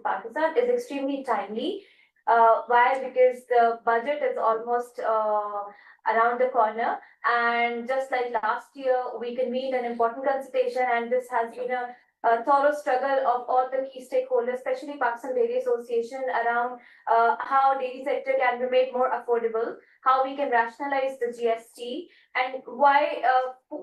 Pakistan is extremely timely. Why? Because the budget is almost around the corner, and just like last year, we convened an important consultation, and this has been a thorough struggle of all the key stakeholders, especially Pakistan Dairy Association, around how dairy sector can be made more affordable, how we can rationalize the GST, and why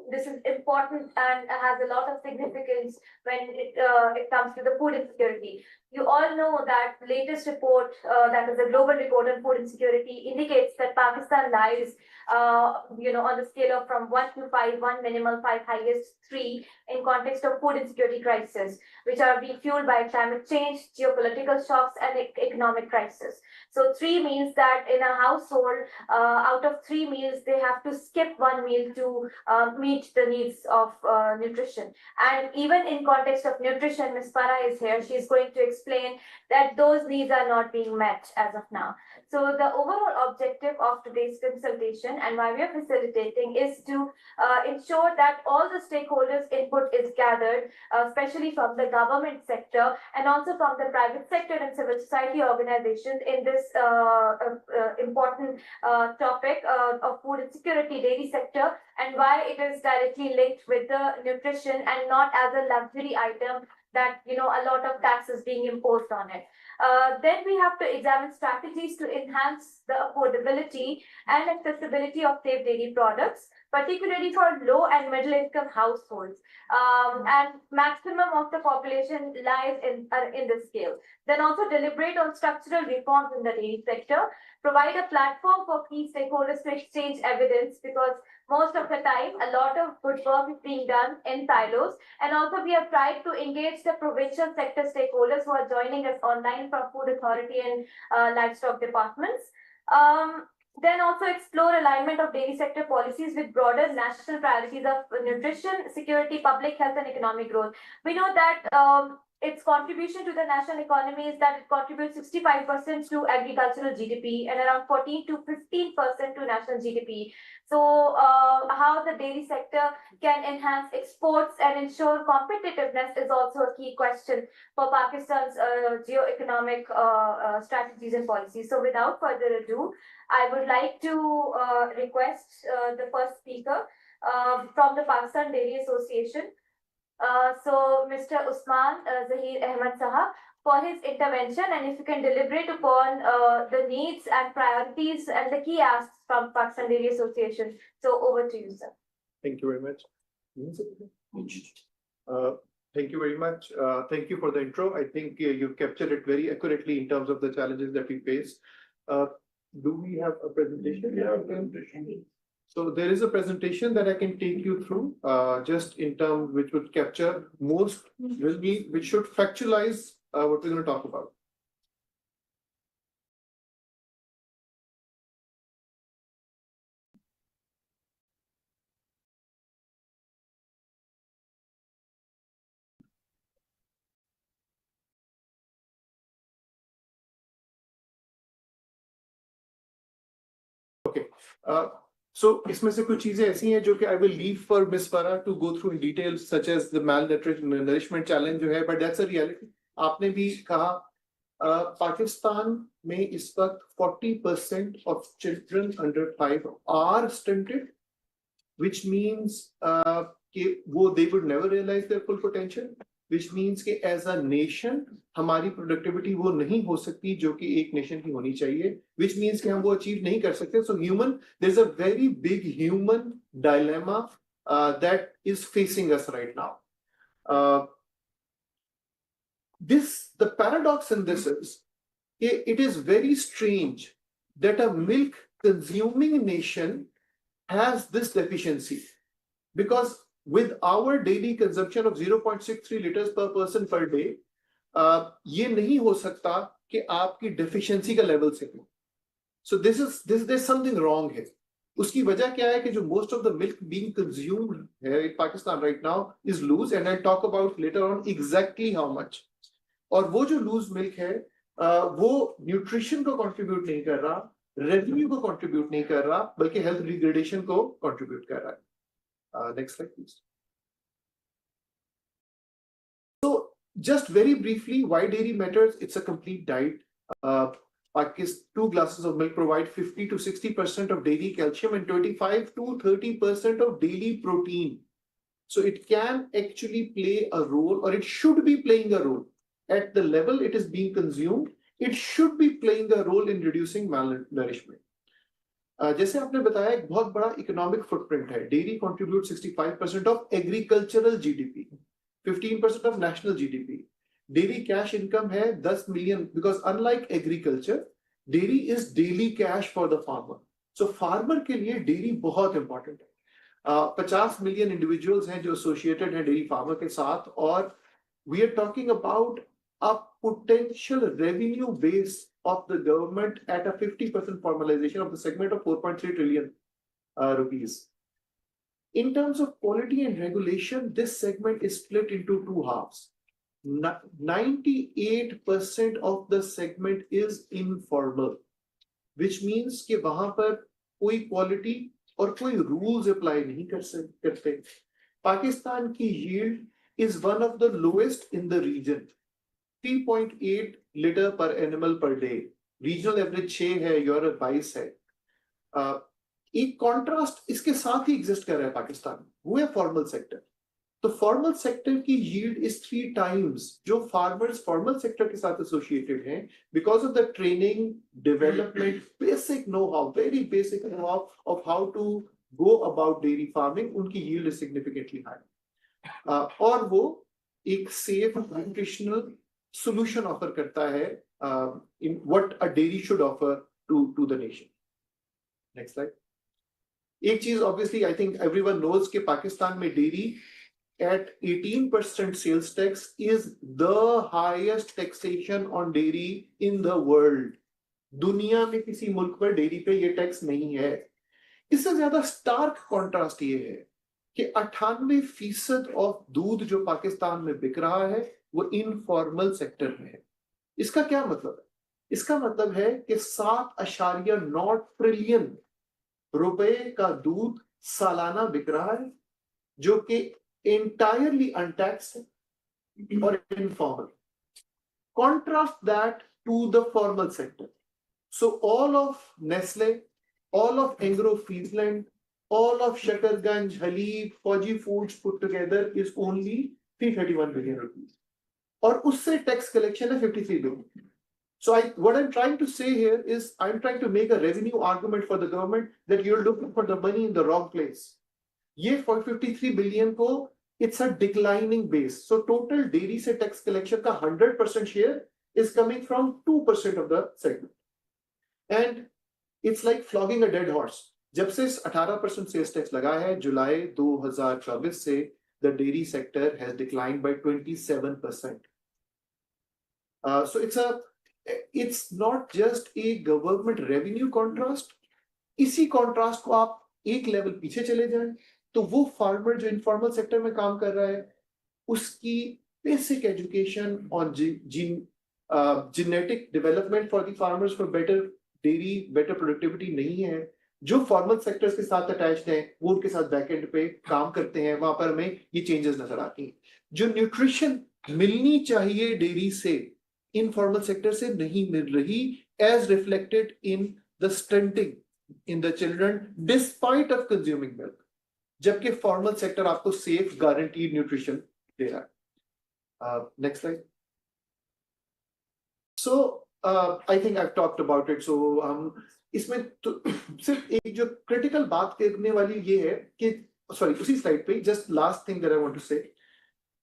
this is important and has a lot of significance when it comes to the food insecurity. You all know that latest report, that is a global report on food insecurity, indicates that Pakistan lies, on the scale of from 1 to 5, 1 minimal, 5 highest, 3 in context of food insecurity crisis, which are being fueled by climate change, geopolitical shocks, and economic crisis. So 3 means that in a household, out of 3 meals, they have to skip 1 meal to meet the needs of nutrition. And even in context of nutrition, Ms. Farah is here. She's going to explain that those needs are not being met as of now. So the overall objective of today's consultation and why we are facilitating is to ensure that all the stakeholders' input is gathered, especially from the government sector and also from the private sector and civil society organizations in this important topic of food insecurity, dairy sector, and why it is directly linked with the nutrition and not as a luxury item that a lot of tax is being imposed on it. Then we have to examine strategies to enhance the affordability and accessibility of safe dairy products, particularly for low and middle income households. And maximum of the population lies in this scale. Then also deliberate on structural reforms in the dairy sector, provide a platform for key stakeholders to exchange evidence, because most of the time, a lot of good work is being done in silos. And also we have tried to engage the provincial sector stakeholders who are joining us online from Food Authority and livestock departments. Then also explore alignment of dairy sector policies with broader national priorities of nutrition, security, public health, and economic growth. We know that its contribution to the national economy is that it contributes 65% to agricultural GDP and around 14 to 15% to national GDP. So how the dairy sector can enhance exports and ensure competitiveness is also a key question for Pakistan's geo-economic strategies and policies. So without further ado, I would like to request the first speaker from the Pakistan Dairy Association. So Mr. Usman Zahir Ahmed Sahab, for his intervention, and if you can deliberate upon the needs and priorities and the key asks from Pakistan Dairy Association. So over to you, sir. Thank you very much. Thank you very much. Thank you for the intro. I think you've captured it very accurately in terms of the challenges that we face. Do we have a presentation? Yeah, presentation. So there is a presentation that I can take you through, just in terms which would capture most, which should factualize what we're going to talk about. Okay. So इसमें से कुछ चीजें ऐसी हैं जो कि I will leave for Miss Farah to go through in details, such as the malnourishment challenge जो है, but that's a reality. आपने भी कहा पाकिस्तान में इस वक्त 40% of children under 5 are stunted, which means कि वो they would never realize their full potential, which means कि as a nation हमारी productivity वो नहीं हो सकती जो कि एक nation की होनी चाहिए, which means कि हम वो achieve नहीं कर सकते. So there's a very big human dilemma that is facing us right now. The paradox in this is it is very strange that a milk consuming nation has this deficiency, because with our daily consumption of 0.63 liters per person per day, ये नहीं हो सकता कि आपकी deficiency का level से हो. So there's something wrong here. उसकी वजह क्या है कि जो most of the milk being consumed here in Pakistan right now is loose, and I'll talk about later on exactly how much. और वो जो loose milk है, वो nutrition को contribute नहीं कर रहा, revenue को contribute नहीं कर रहा, बल्कि health degradation को contribute कर रहा है. Next slide, please. So Just very briefly, why dairy matters? It's a complete diet. Pakistan, 2 glasses of milk provide 50 to 60% of daily calcium and 25 to 30% of daily protein. So it can actually play a role, or it should be playing a role at the level it is being consumed. It should be playing a role in reducing malnourishment. जैसे आपने बताया, एक बहुत बड़ा economic footprint है. Dairy contribute 65% of agricultural GDP, 15% of national GDP. Dairy cash income है 10 million, because unlike agriculture, dairy is daily cash for the farmer. So farmer के लिए डेयरी बहुत इंपॉर्टेंट है. 50 मिलियन इंडिविजुअल्स हैं जो एसोसिएटेड हैं dairy farmer के साथ, और we are talking about a potential revenue base of the government at a 50% formalization of the segment of 4.3 trillion rupees. In terms of quality and regulation, this segment is split into two halves. 98% of the segment is informal, which means कि वहां पर कोई quality और कोई rules apply नहीं करते. Pakistan की yield is one of the lowest in the region. 3.8 litre पर animal per day. Regional average 6 है, यूरोप 22 है. एक कॉन्ट्रास्ट इसके साथ ही एग्जिस्ट कर रहा है पाकिस्तान में, वो है फॉर्मल सेक्टर. तो फॉर्मल सेक्टर की यील्ड इज 3 टाइम्स जो फार्मर्स फॉर्मल सेक्टर के साथ एसोसिएटेड हैं, because of the training, development, basic know how, very basic know how of how to go about dairy farming. उनकी यील्ड इज सिग्निफिकेंटली हाई, और वो एक safe nutritional solution offer करता है in what a dairy should offer to the nation. Next slide. एक चीज obviously I think everyone knows कि पाकिस्तान में dairy at 18% sales tax is the highest taxation on dairy in the world. दुनिया में किसी मुल्क पर डेयरी पे ये टैक्स नहीं है. इससे ज्यादा स्टार्क कॉन्ट्रास्ट ये है कि 98% ऑफ दूध जो पाकिस्तान में बिक रहा है वो इनफॉर्मल सेक्टर में है. इसका क्या मतलब है? इसका मतलब है कि 7.9 ट्रिलियन रुपए का दूध सालाना बिक रहा है, जो कि entirely untaxed है और informal. Contrast that to the formal sector. So all of Nestle, all of Anglo Friesland, all of Shakarganj, Halib, Fauji Foods put together is only 331 billion rupees. और उससे टैक्स कलेक्शन है 53 billion. So what I'm trying to say here is I'm trying to make a revenue argument for the government that you're looking for the money in the wrong place. ये 53 billion को it's a declining base. So total dairy से tax collection का 100% share is coming from 2% of the segment. And it's like flogging a dead horse. जब से 18% sales tax लगा है जुलाई 2024 से, the dairy sector has declined by 27%. So it's not just a government revenue contrast. इसी contrast को आप एक level पीछे चले जाएं तो वो फार्मर जो इनफॉर्मल सेक्टर में काम कर रहा है उसकी basic education on genetic development for the farmers for better dairy, better productivity नहीं है. जो फॉर्मल सेक्टर्स के साथ अटैच्ड हैं वो उनके साथ बैकएंड पे काम करते हैं, वहां पर हमें ये चेंजेस नजर आती हैं. जो न्यूट्रिशन मिलनी चाहिए डेयरी से इनफॉर्मल सेक्टर से नहीं मिल रही, as reflected in the stunting in the children despite of consuming milk, जबकि फॉर्मल सेक्टर आपको सेफ गारंटीड न्यूट्रिशन दे रहा है. Next slide. So I think I talked about it. So हम इसमें तो सिर्फ एक जो क्रिटिकल बात करने वाली ये है कि सॉरी उसी स्लाइड पे just last thing that I want to say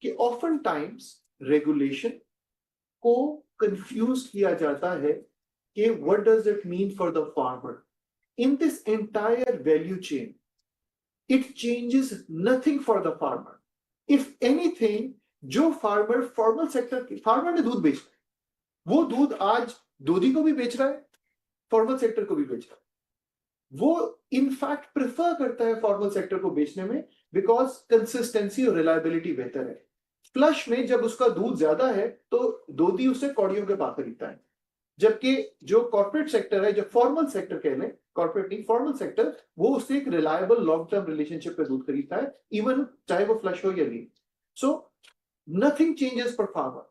कि ऑफन टाइम्स रेगुलेशन को कंफ्यूज किया जाता है कि what does it mean for the farmer in this entire value chain. It changes nothing for the farmer. If anything, जो farmer formal sector के farmer ने दूध बेचा, वो दूध आज दूधी को भी बेच रहा है, फॉर्मल सेक्टर को भी बेच रहा है. वो इनफैक्ट प्रेफर करता है फॉर्मल सेक्टर को बेचने में बिकॉज कंसिस्टेंसी और रिलायबिलिटी बेहतर है. फ्लश में जब उसका दूध ज्यादा है तो दूधी उससे कौड़ियों के भाव खरीदता है, जबकि जो कॉर्पोरेट सेक्टर है, जो फॉर्मल सेक्टर कह लें, कॉर्पोरेट नहीं फॉर्मल सेक्टर, वो उससे एक रिलायबल लॉन्ग टर्म रिलेशनशिप पे दूध खरीदता है, इवन चाहे वो फ्लश हो या नहीं. So nothing changes for farmer.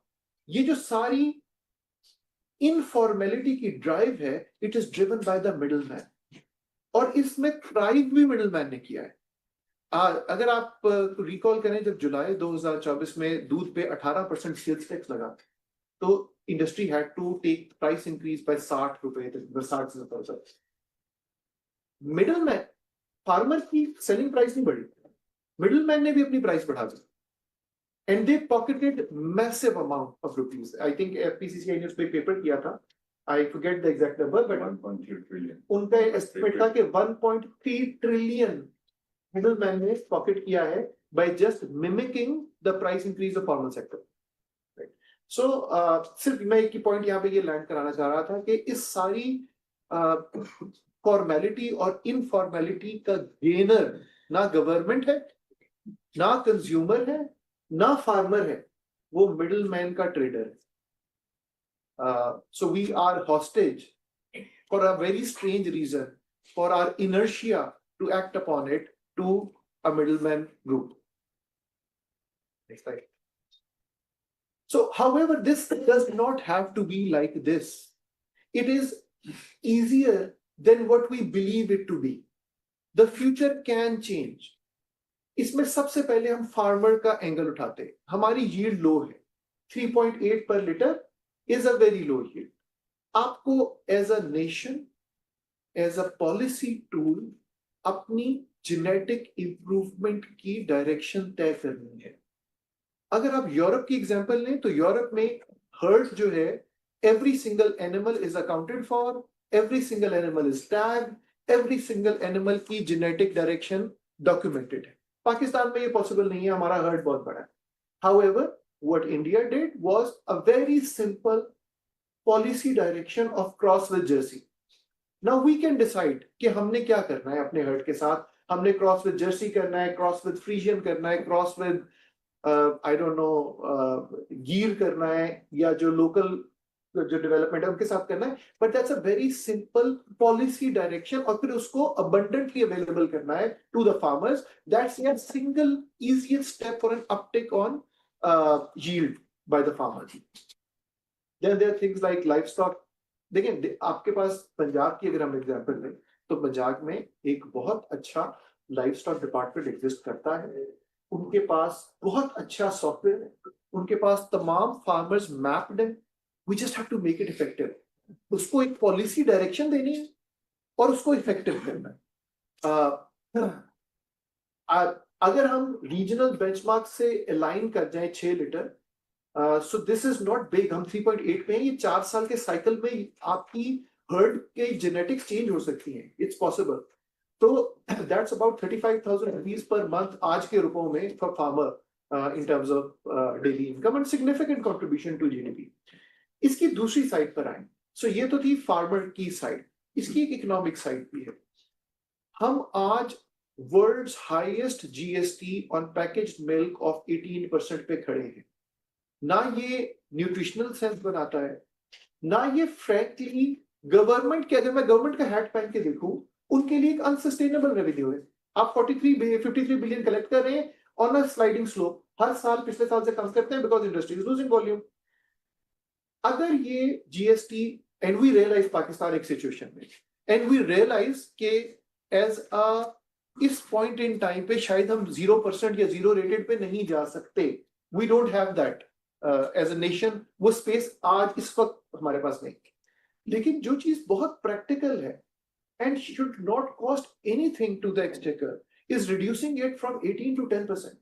ये जो सारी इनफॉर्मेलिटी की ड्राइव है, it is driven by the middle man, और इसमें थ्राइव भी मिडल मैन ने किया है। अगर आप रिकॉल करें, जब जुलाई 2024 में दूध पे 18% सेल्स टैक्स लगा, तो industry had to take price increase by 60 रुपए तक, 60 से। मिडल मैन, फार्मर की सेलिंग प्राइस नहीं बढ़ी, मिडल मैन ने भी अपनी प्राइस बढ़ा दी, and they pocketed massive amount of rupees. I think FPCCI ने उस पर पेपर किया था, I forget the exact number, but 1.3 trillion उनका एस्टिमेट था कि 1.3 ट्रिलियन मिडलमैन ने पॉकेट किया है by just mimicking the price increase of formal sector. So सिर्फ मैं एक ही पॉइंट यहाँ पे ये लैंड कराना चाह रहा था कि इस सारी फॉर्मेलिटी और इनफॉर्मेलिटी का गेनर ना गवर्नमेंट है, ना कंज्यूमर है, ना फार्मर है, वो मिडल मैन का ट्रेडर है। So we are hostage for a very strange reason, for our inertia to act upon it to a middleman group. Next slide. So, however, this does not have to be like this. It is easier than what we believe it to be. The future can change. इसमें सबसे पहले हम farmer का angle उठाते हैं। हमारी yield लो है, 3.8 पर litre is a very low yield. आपको as a nation, as a policy tool, अपनी जेनेटिक इंप्रूवमेंट की डायरेक्शन तय करनी है। अगर आप यूरोप की एग्जांपल लें, तो यूरोप में हर्ड जो है, every single animal is accounted for, every single animal is tagged, every single animal की जेनेटिक डायरेक्शन डॉक्यूमेंटेड है। पाकिस्तान में ये पॉसिबल नहीं है, हमारा हर्ड बहुत बड़ा है। However, what India did was a very simple policy direction of cross with jersey. Now we can decide कि हमने क्या करना है अपने हर्ड के साथ। हमने क्रॉस विद जर्सी करना है, क्रॉस विद फ्रीजियन करना है, cross with I don't know Gir करना है, या जो लोकल जो डेवलपमेंट है उनके साथ करना है। But that's a very simple policy direction, और फिर उसको अबंडेंटली अवेलेबल करना है to the farmers. That's a single easiest step for an uptick on yield by the farmers. Then there are things like livestock. देखिए, आपके पास पंजाब की अगर हम एग्जांपल लें, तो पंजाब में एक बहुत अच्छा लाइफ स्टॉक डिपार्टमेंट एग्जिस्ट करता है। उनके पास बहुत अच्छा सॉफ्टवेयर है, उनके पास तमाम फार्मर्स मैप्ड है। We just have to make it effective. उसको एक पॉलिसी डायरेक्शन देनी है और उसको इफेक्टिव करना है। अगर हम रीजनल बेंचमार्क से अलाइन कर जाए 6 litre, so this is not big. हम 3.8 पे हैं, ये 4 साल के साइकिल में आपकी हर्ड के जेनेटिक्स चेंज हो सकती हैं, इट्स पॉसिबल। तो that's about 35,000 rupees per month आज के रुपयों में for farmer in terms of daily income and significant contribution to GDP. इसकी दूसरी साइड पर आए, सो ये तो थी फार्मर की साइड, इसकी एक इकोनॉमिक साइड भी है। हम आज world's highest GST on packaged milk of 18% पे खड़े हैं। ना ये न्यूट्रिशनल सेंस बनाता है, ना ये फ्रैंकली गवर्नमेंट के, अगर मैं गवर्नमेंट का हैट पहन के देखूं, उनके लिए एक अनसस्टेनेबल रेवेन्यू है। आप 53 बिलियन कलेक्ट कर रहे हैं ऑन अ स्लाइडिंग स्लोप, हर साल पिछले साल से कम करते हैं because industry is losing volume. अगर ये GST, and we realise Pakistan एक सिचुएशन में, एंड वी रियलाइज के एज अ इस पॉइंट इन टाइम पे शायद हम 0% या 0 रेटेड पे नहीं जा सकते। We don't have that as a nation, वो स्पेस आज इस वक्त हमारे पास नहीं। लेकिन जो चीज बहुत प्रैक्टिकल है and should not cost anything to the exchequer is reducing it from 18 to 10%।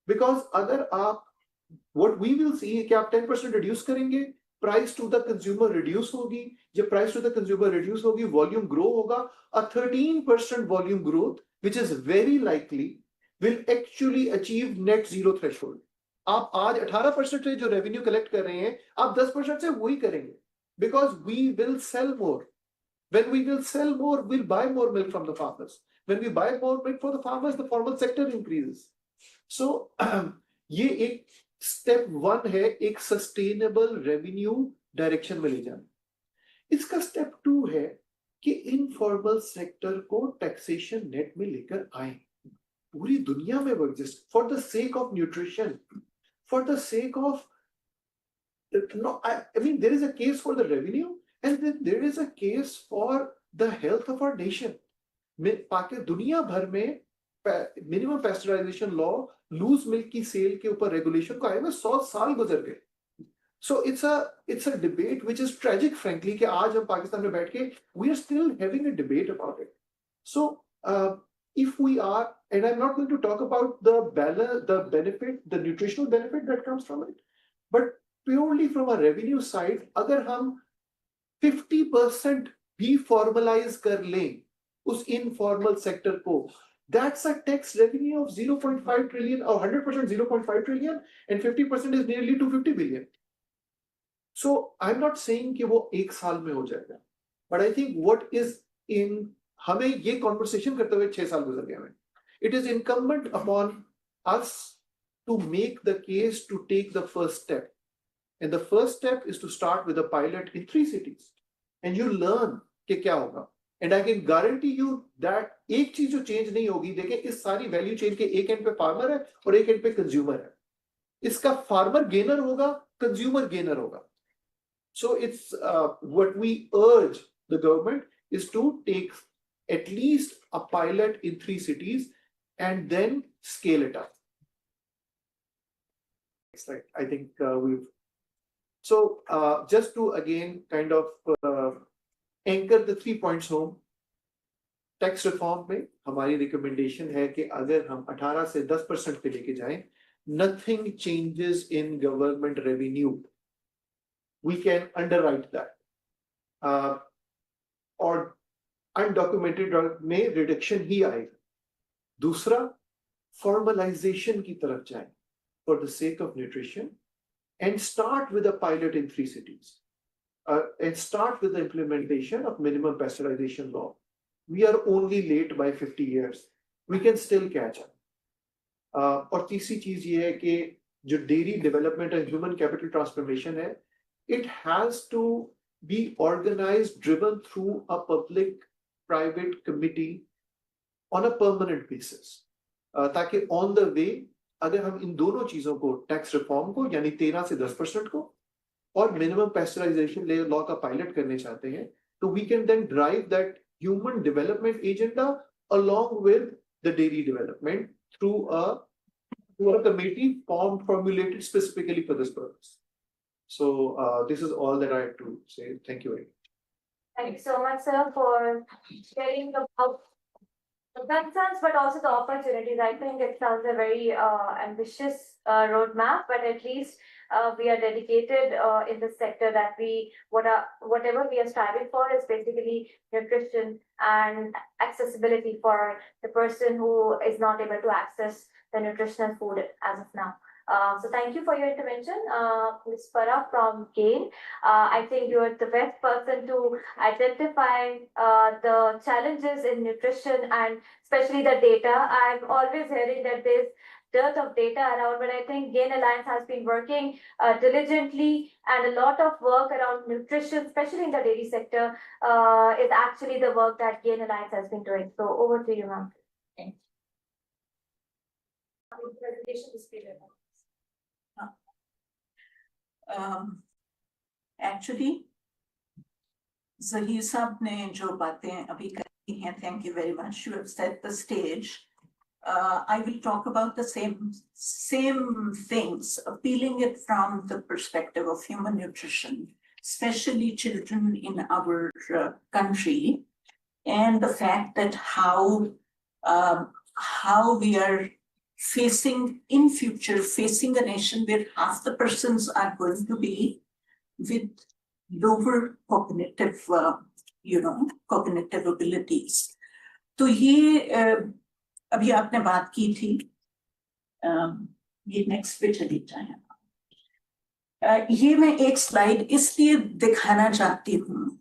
Because अगर आप, व्हाट वी विल सी है कि आप 10% रिड्यूस करेंगे, price to the consumer reduce होगी। जब price to the consumer reduce होगी, वॉल्यूम ग्रो होगा। A 13% volume growth which is very likely will actually achieve net zero threshold. आप आज 18% से जो रेवेन्यू कलेक्ट कर रहे हैं, आप 10% से वही करेंगे, because we will sell more. When we will sell more, we'll buy more milk from the farmers. When we buy more milk for the farmers, the formal sector increases. So ये एक step 1 है, एक sustainable revenue direction में ले जाना। इसका step 2 है कि इनफॉर्मल सेक्टर को टैक्सेशन नेट में लेकर आए। पूरी दुनिया में वो exist for the sake of nutrition, for the sake of No, I mean, there is a case for the revenue, and then there is a case for the health of our nation. दुनिया भर में minimum pasteurisation law loose milk की sale के ऊपर regulation को आए हुए 100 साल गुजर गए. So it's a debate which is tragic, frankly, कि आज हम पाकिस्तान में बैठ के we are still having a debate about it. So if we are, and I'm not going to talk about the benefit, the nutritional benefit that comes from it, but purely from a revenue side, अगर हम 50% भी formalize कर लें उस informal sector को, that's a tax revenue of 0.5 trillion or 100% 0.5 trillion, and 50% is nearly 250 billion. So I'm not saying कि वो एक साल में हो जाएगा, but I think what is in हमें ये conversation करते हुए 6 साल गुजर गए हमें. It is incumbent upon us to make the case to take the first step. And the first step is to start with a pilot in 3 cities. And you learn कि क्या होगा. And I can guarantee you that एक चीज जो change नहीं होगी, देखें इस सारी value chain के एक end पे farmer है और एक end पे consumer है. इसका farmer gainer होगा, consumer gainer होगा. So it's what we urge the government is to take at least a pilot in 3 cities and then scale it up. I think we've. So just to again kind of anchor the 3 points home, tax reform में हमारी recommendation है कि अगर हम 18 से 10% पे लेके जाएं, nothing changes in government revenue. We can underwrite that. और undocumented में reduction ही आएगा. दूसरा, formalization की तरफ जाएं for the sake of nutrition, and start with a pilot in 3 cities. And start with the implementation of minimum pasteurization law. We are only late by 50 years. We can still catch up. और तीसरी चीज ये है कि जो dairy development and human capital transformation है, it has to be organized, driven through a public-private committee on a permanent basis. ताकि on the way, अगर हम इन दोनों चीजों को, tax reform को यानी 13 से 10% को और minimum pasteurization law का pilot करने चाहते हैं, तो we can then drive that human development agenda along with the dairy development through a committee formulated specifically for this purpose. So this is all that I have to say. Thank you very much. Thank you so much, sir, for sharing about the concerns, but also the opportunities. I think it sounds a very ambitious roadmap, but at least we are dedicated in the sector that whatever we are striving for is basically nutrition and accessibility for the person who is not able to access the nutritional food as of now. So thank you for your intervention, Ms. Farah from GAIN. I think you are the best person to identify the challenges in nutrition and especially the data. I'm always hearing that there's dearth of data around, but I think GAIN Alliance has been working diligently, and a lot of work around nutrition, especially in the dairy sector, is actually the work that GAIN Alliance has been doing. So over to you, ma'am. Thank you. Presentation is period. Actually, Zahir Saab ne jo baatein abhi kari hain, thank you very much. You have set the stage. I will talk about the same things, appealing it from the perspective of human nutrition, especially children in our country, and the fact that how we are facing a nation where half the persons are going to be with lower cognitive, cognitive abilities. तो ये अभी आपने बात की थी, ये next पे चली जाए. ये मैं एक स्लाइड इसलिए दिखाना चाहती हूँ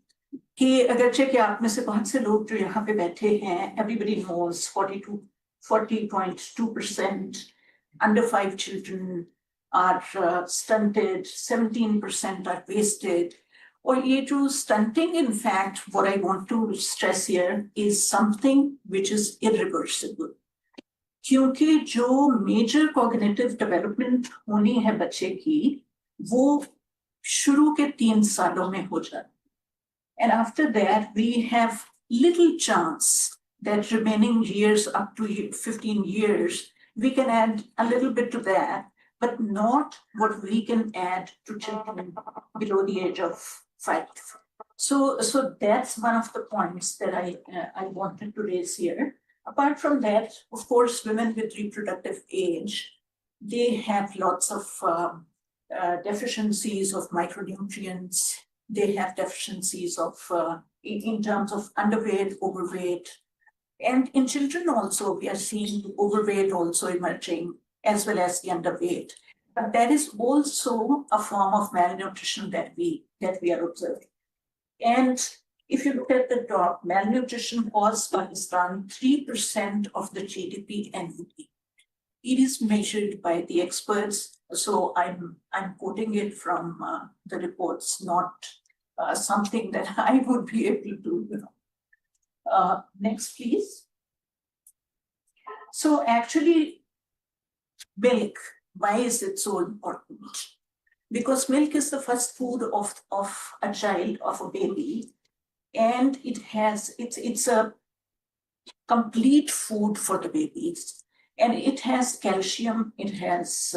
कि अगरचे कि आप में से बहुत से लोग जो यहाँ पे बैठे हैं, everybody knows 40.2% under 5 children are stunted, 17% are wasted. और ये जो stunting, in fact, what I want to stress here is something which is irreversible. क्योंकि जो major cognitive development होनी है बच्चे की, वो शुरू के 3 सालों में हो जाता. And after that, we have little chance that remaining years up to 15 years, we can add a little bit to that, but not what we can add to children below the age of 5. So that's one of the points that I wanted to raise here. Apart from that, of course, women with reproductive age, they have lots of deficiencies of micronutrients. They have deficiencies of in terms of underweight, overweight, and in children also we are seeing overweight also emerging as well as the underweight. But that is also a form of malnutrition that we are observing. And if you look at the top, malnutrition costs Pakistan 3% of the GDP annually. It is measured by the experts. So I'm quoting it from the reports, not something that I would be able to, next, please. So actually, milk, why is it so important? Because milk is the first food of a child, of a baby, and it's a complete food for the babies. And it has calcium, it has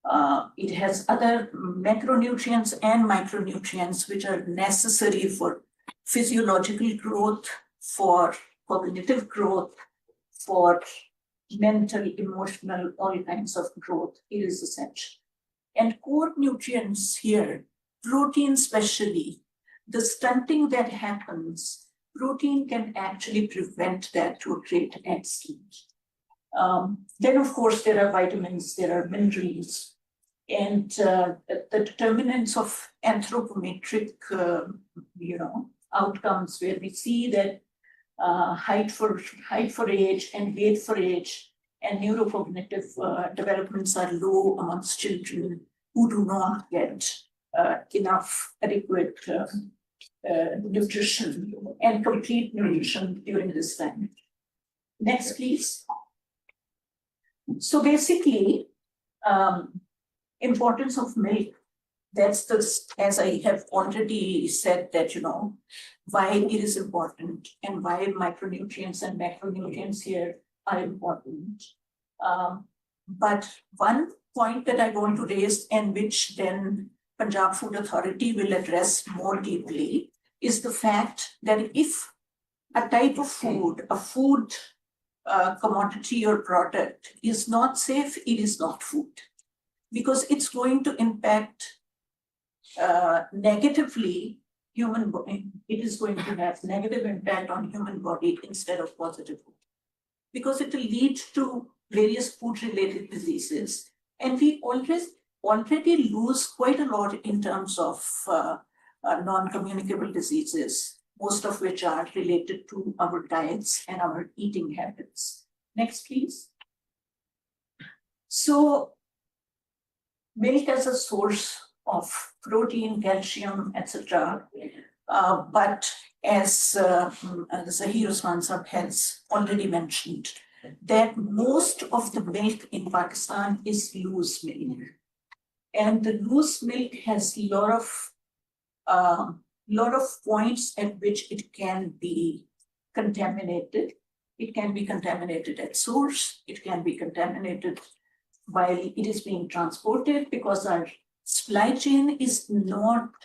other macronutrients and micronutrients which are necessary for physiological growth, for cognitive growth, for mental, emotional, all kinds of growth. It is essential. And core nutrients here, protein especially, the stunting that happens, protein can actually prevent that to a great extent. Then, of course, there are vitamins, there are minerals, and the determinants of anthropometric, outcomes where we see that height for age and weight for age and neurocognitive developments are low amongst children who do not get enough adequate nutrition and complete nutrition during this time. Next, please. So basically, importance of milk, that's as I have already said that, why it is important and why micronutrients and macronutrients here are important. But one point that I want to raise, and which then Punjab Food Authority will address more deeply, is the fact that if a type of food, a food commodity or product is not safe, it is not food, because it's going to impact negatively human body. It is going to have negative impact on human body instead of positive, because it will lead to various food-related diseases. And we already lose quite a lot in terms of non-communicable diseases, most of which are related to our diets and our eating habits. Next, please. So, milk as a source of protein, calcium, etc. But as Zahir Usman Sahab has already mentioned, that most of the milk in Pakistan is loose milk. And the loose milk has a lot of points at which it can be contaminated. It can be contaminated at source. It can be contaminated while it is being transported, because our supply chain is not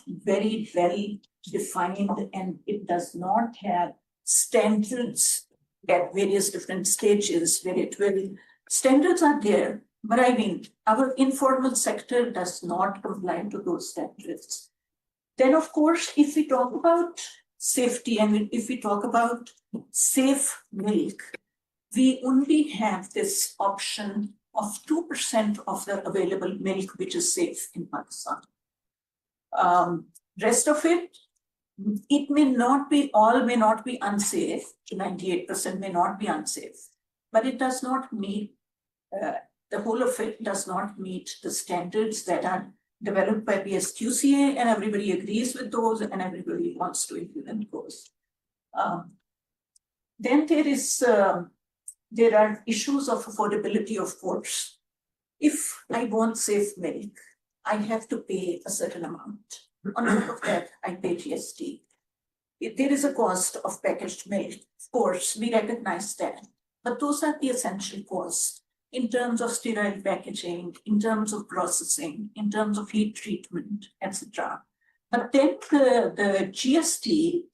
very well defined, and it does not have standards at various different stages where it will. Standards are there, but I mean, our informal sector does not comply to those standards. Then, of course, if we talk about safety and if we talk about safe milk, we only have this option of 2% of the available milk which is safe in Pakistan. Rest of it may not be, all may not be unsafe, 98% may not be unsafe, but it does not meet, the whole of it does not meet the standards that are developed by PSQCA, and everybody agrees with those and everybody wants to implement those. Then there are issues of affordability, of course. if I want safe milk, I have to pay a certain amount. On top of that, I pay GST. There is a cost of packaged milk. Of course, we recognize that. But those are the essential costs in terms of sterile packaging, in terms of processing, in terms of heat treatment, etc. But then the GST,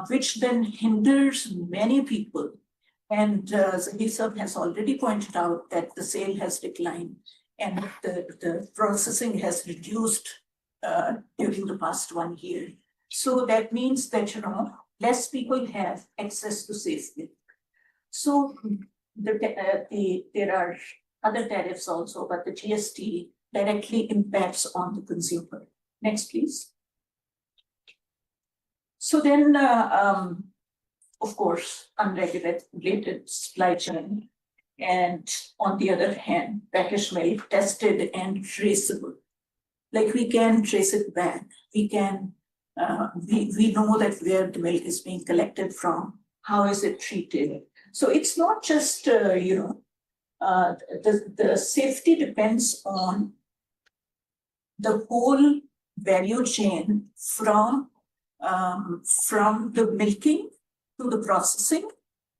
which then hinders many people, and Zahisa has already pointed out that the sale has declined and the processing has reduced during the past 1 year. So that means that, less people have access to safe milk. So there are other tariffs also, but the GST directly impacts on the consumer. Next, please. So then, of course, unregulated supply chain, and on the other hand, packaged milk tested and traceable. Like we can trace it back. We can, we know that where the milk is being collected from, how is it treated. So it's not just, the safety depends on the whole value chain from the milking to the processing,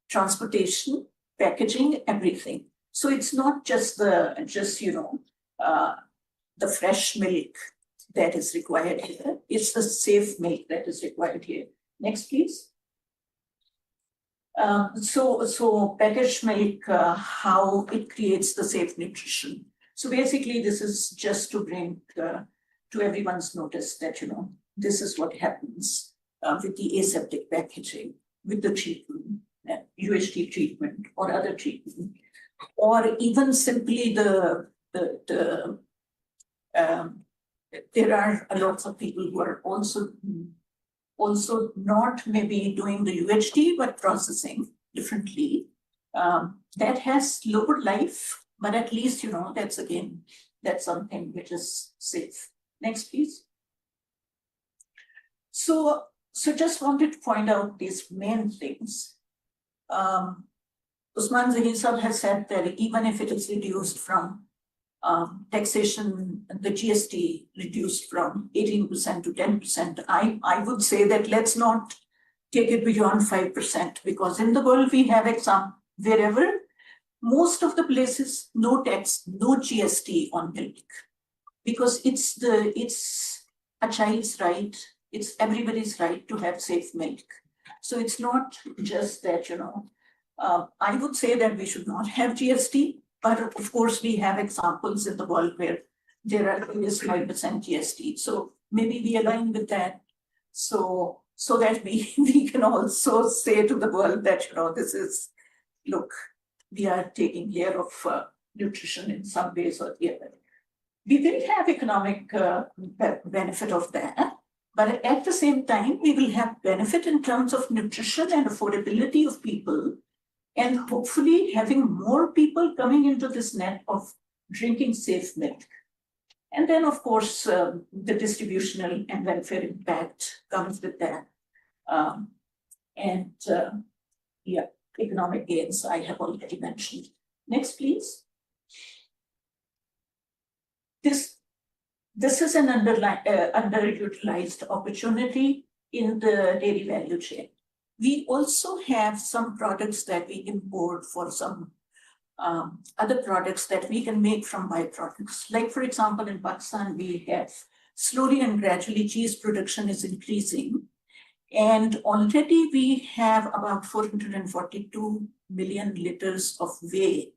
transportation, packaging, everything. So it's not just the fresh milk that is required here. It's the safe milk that is required here. Next, please. So packaged milk, how it creates the safe nutrition. So basically, this is just to bring to everyone's notice that, this is what happens with the aseptic packaging, with the treatment, UHT treatment or other treatment, or even simply there are a lot of people who are also not maybe doing the UHT, but processing differently. That has lower life, but at least, that's something which is safe. Next, please. So just wanted to point out these main things. Usman Zahir has said that even if it is reduced from taxation, the GST reduced from 18% to 10%, I would say that let's not take it beyond 5%, because in the world we have example wherever, most of the places, no tax, no GST on milk, because it's a child's right, it's everybody's right to have safe milk. So it's not just that, I would say that we should not have GST, but of course we have examples in the world where there are always 5% GST. So maybe we align with that. So that we can also say to the world that, this is, look, we are taking care of nutrition in some ways or the other. We will have economic benefit of that, but at the same time, we will have benefit in terms of nutrition and affordability of people, and hopefully having more people coming into this net of drinking safe milk. And then, of course, the distributional and welfare impact comes with that. Economic gains I have already mentioned. Next, please. This is an underutilized opportunity in the dairy value chain. We also have some products that we import for some other products that we can make from byproducts. Like, for example, in Pakistan, we have slowly and gradually cheese production is increasing. And already we have about 442 million liters of whey,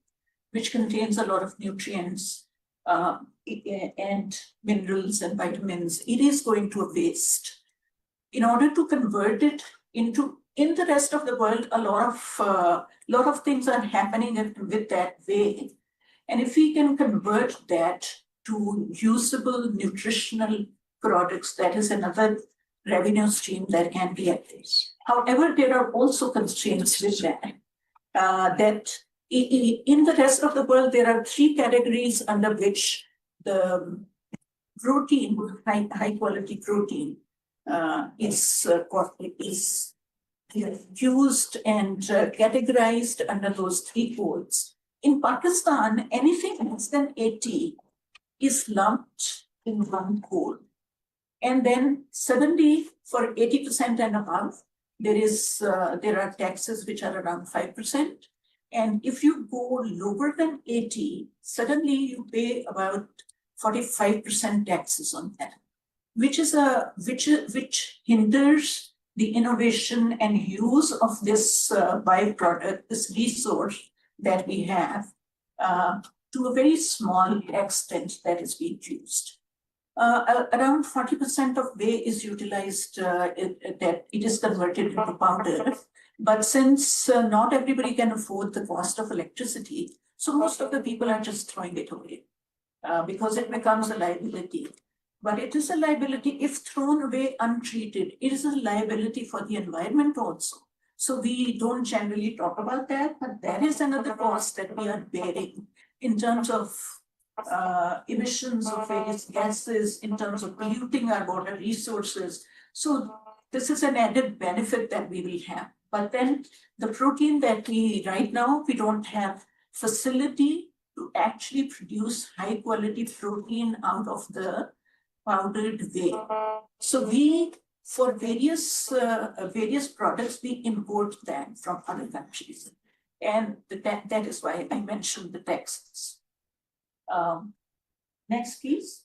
which contains a lot of nutrients and minerals and vitamins. It is going to a waste. In order to convert it into, in the rest of the world, a lot of things are happening with that whey. And if we can convert that to usable nutritional products, that is another revenue stream that can be at this. However, there are also constraints with that. That in the rest of the world, there are 3 categories under which the protein, high quality protein, is used and categorized under those 3 codes. in Pakistan, anything less than 80 is lumped in one code. And then suddenly for 80% and above, there are taxes which are around 5%. And if you go lower than 80, suddenly you pay about 45% taxes on that, which hinders the innovation and use of this byproduct, this resource that we have, to a very small extent that is being used. Around 40% of whey is utilized, that it is converted into powder. But since not everybody can afford the cost of electricity, so most of the people are just throwing it away because it becomes a liability. But it is a liability if thrown away untreated. It is a liability for the environment also. So we don't generally talk about that, but that is another cost that we are bearing in terms of emissions of various gases, in terms of polluting our water resources. So this is an added benefit that we will have. But then the protein that right now, we don't have facility to actually produce high quality protein out of the powdered whey. So for various products, we import them from other countries. And that is why I mentioned the taxes. Next, please.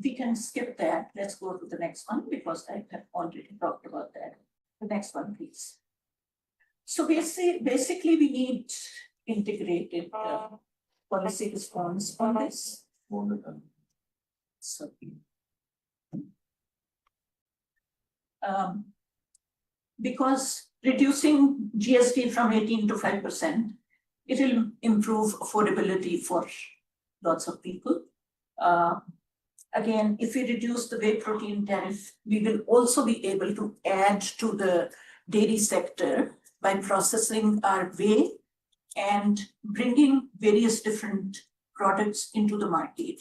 We can skip that. Let's go to the next one because I have already talked about that. The next one, please. So basically we need integrated policy response on this. Because reducing GST from 18 to 5%, it will improve affordability for lots of people. Again, if we reduce the whey protein tariff, we will also be able to add to the dairy sector by processing our whey and bringing various different products into the market.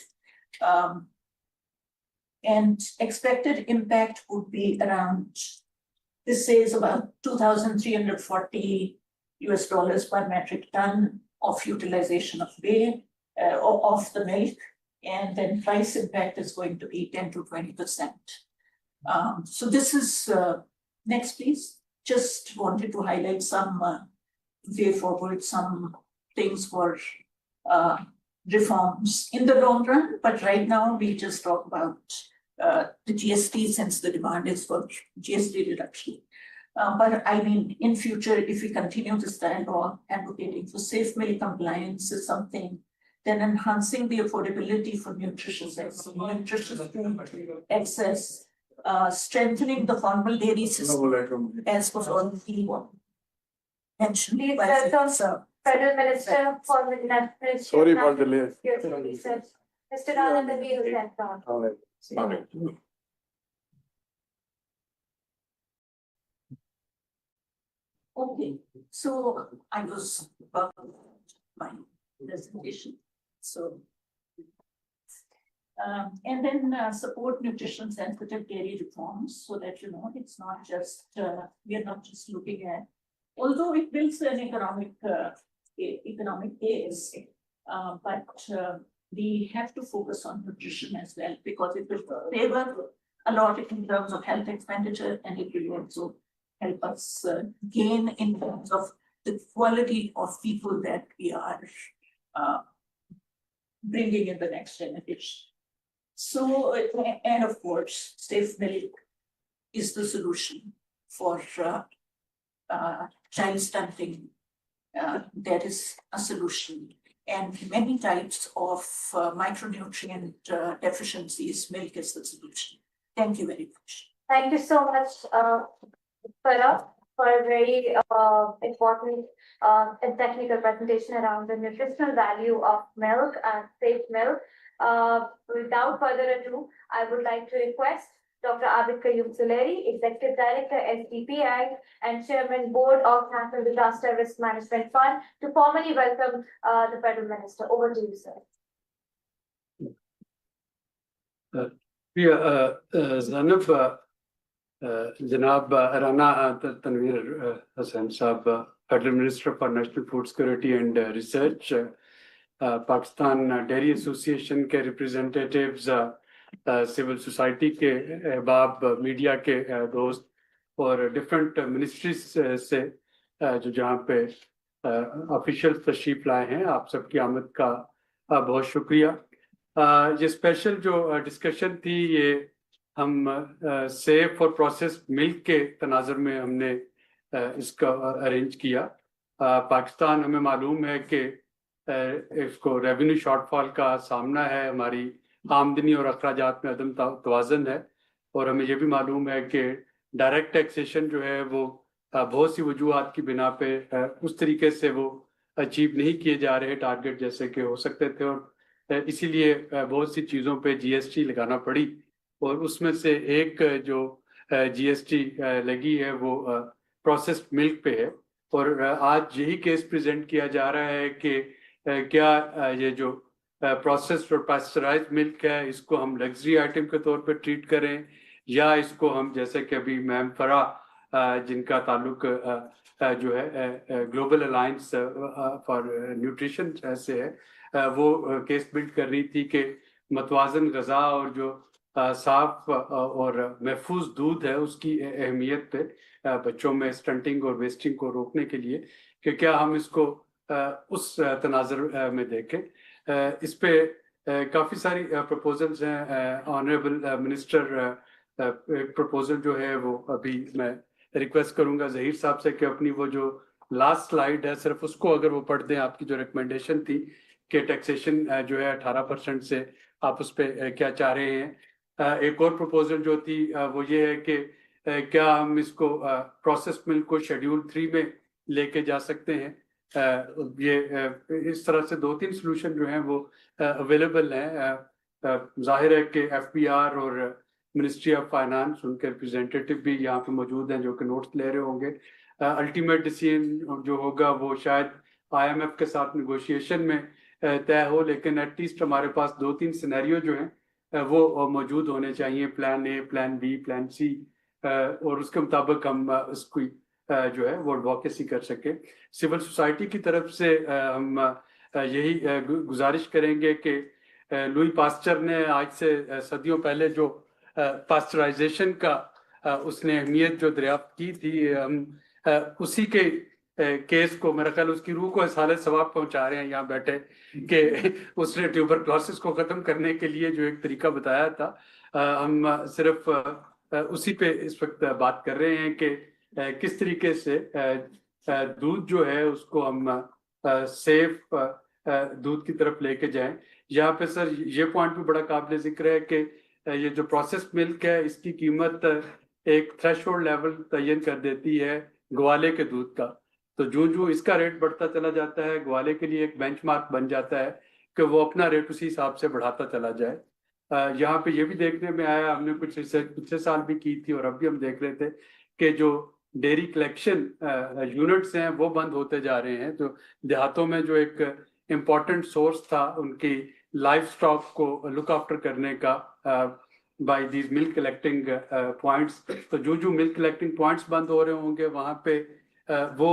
And expected impact would be around, this says about $2,340 per metric ton of utilization of whey, of the milk. And then price impact is going to be 10 to 20%. So this is, next please. Just wanted to highlight some way forward, some things for reforms in the long run. But right now we just talk about the GST, since the demand is for GST reduction. But I mean, in future, if we continue this dialogue, advocating for safe milk compliance is something, then enhancing the affordability for nutritious access, strengthening the formal dairy system, as was already mentioned. Please by welcome Federal Minister for Ministry. Sorry for the delay. Mr. Anand Hussain. Okay, so I was about my presentation. So, and then support nutrition sensitive dairy reforms, so that, you know, it's not just, we are not just looking at, although it builds an economic base, but we have to focus on nutrition as well, because it will favor a lot in terms of health expenditure, and it will also help us gain in terms of the quality of people that we are bringing in the next generation. So, and of course, safe milk is the solution for child stunting. That is a solution. And many types of micronutrient deficiencies, milk is the solution. Thank you very much. Thank you so much, Farah, for a very important and technical presentation around the nutritional value of milk and safe milk. Without further ado, I would like to request Dr. Abid Kayoum Suleri, Executive Director, SDPI, and Chairman Board of National Disaster Risk Management Fund, to formally welcome the Federal Minister. Over to you, sir. Zanab, Janab Rana Tanveer Hassan Saab, Federal Minister for National Food Security and Research, Pakistan Dairy Association के representatives, civil society के अहबाब, media के दोस्त और different ministries से जो जहाँ पे official तशरीफ लाए हैं, आप सबकी आमद का बहुत शुक्रिया। ये स्पेशल जो डिस्कशन थी ये हम सेफ और प्रोसेस्ड मिल्क के तनाज़ुर में हमने इसका अरेंज किया। पाकिस्तान, हमें मालूम है कि इसको रेवेन्यू शॉर्टफॉल का सामना है, हमारी आमदनी और अखराजात में अदम तवाज़ुन है, और हमें ये भी मालूम है कि डायरेक्ट टैक्सेशन जो है वो बहुत सी वजूहात की बिना पे उस तरीके से वो अचीव नहीं किए जा रहे टारगेट जैसे कि हो सकते थे, और इसीलिए बहुत सी चीज़ों पे जीएसटी लगाना पड़ी, और उसमें से एक जो जीएसटी लगी है वो प्रोसेस्ड मिल्क पे है। और आज यही केस प्रेजेंट किया जा रहा है कि क्या ये जो प्रोसेस्ड और पास्चराइज्ड मिल्क है इसको हम लग्जरी आइटम के तौर पे ट्रीट करें, या इसको हम जैसे कि अभी मैम फरा जिनका ताल्लुक जो है ग्लोबल अलायंस फॉर न्यूट्रिशन से है, वो केस बिल्ड कर रही थी कि मतवाजन ग़िज़ा और जो साफ और महफूज दूध है उसकी अहमियत पे बच्चों में स्टंटिंग और वेस्टिंग को रोकने के लिए कि क्या हम इसको उस तनाज़ुर में देखें। इस पे काफ़ी सारी प्रपोजल्स हैं। ऑनरेबल मिनिस्टर प्रपोजल जो है वो अभी मैं रिक्वेस्ट करूंगा ज़हीर साहब से कि अपनी वो जो लास्ट स्लाइड है सिर्फ उसको अगर वो पढ़ दें, आपकी जो रिकमेंडेशन थी कि टैक्सेशन जो है 18% से आप उस पर क्या चाह रहे हैं। एक और प्रपोजल जो थी वो ये है कि क्या हम इसको प्रोसेस्ड मिल्क को शेड्यूल 3 में लेके जा सकते हैं। ये इस तरह से 2-3 सोल्यूशन जो हैं वो अवेलेबल हैं। जाहिर है कि एफबीआर और मिनिस्ट्री ऑफ फाइनेंस, उनके रिप्रेजेंटेटिव भी यहाँ पे मौजूद हैं जो कि नोट्स ले रहे होंगे। अल्टीमेट डिसीजन जो होगा वो शायद आईएमएफ के साथ नेगोशिएशन में तय हो, लेकिन एटलीस्ट हमारे पास 2-3 सिनेरियो जो हैं वो मौजूद होने चाहिए, plan A, plan B, plan C, और उसके मुताबिक हम इसकी जो है वो एडवोकेसी कर सके। सिविल सोसाइटी की तरफ से हम यही गुजारिश करेंगे कि लुई पास्चर ने आज से सदियों पहले जो पास्चराइजेशन का उसने अहमियत जो दरियाफ्त की थी, हम उसी के केस को, मेरा ख्याल उसकी रूह को इसाले सवाब पहुंचा रहे हैं यहाँ बैठे, कि उसने ट्यूबरक्लोसिस को ख़त्म करने के लिए जो एक तरीका बताया था, हम सिर्फ उसी पे इस वक्त बात कर रहे हैं कि किस तरीके से दूध जो है उसको हम सेफ दूध की तरफ लेके जाएं। यहाँ पे सर ये पॉइंट भी बड़ा काबिल जिक्र है कि ये जो प्रोसेस्ड मिल्क है इसकी कीमत एक थ्रेशोल्ड लेवल तयन कर देती है ग्वाले के दूध का, तो जो इसका रेट बढ़ता चला जाता है ग्वाले के लिए एक बेंचमार्क बन जाता है कि वो अपना रेट उसी हिसाब से बढ़ाता चला जाए। यहाँ पे ये भी देखने में आया, हमने कुछ रिसर्च पिछले साल भी की थी और अब भी हम देख रहे थे कि जो डेयरी कलेक्शन यूनिट्स हैं वो बंद होते जा रहे हैं। तो देहातों में जो एक इम्पॉर्टेंट सोर्स था उनकी लाइफ स्टॉक को लुक आफ्टर करने का by these milk collecting points, तो जो मिल्क कलेक्टिंग पॉइंट्स बंद हो रहे होंगे वहाँ पे वो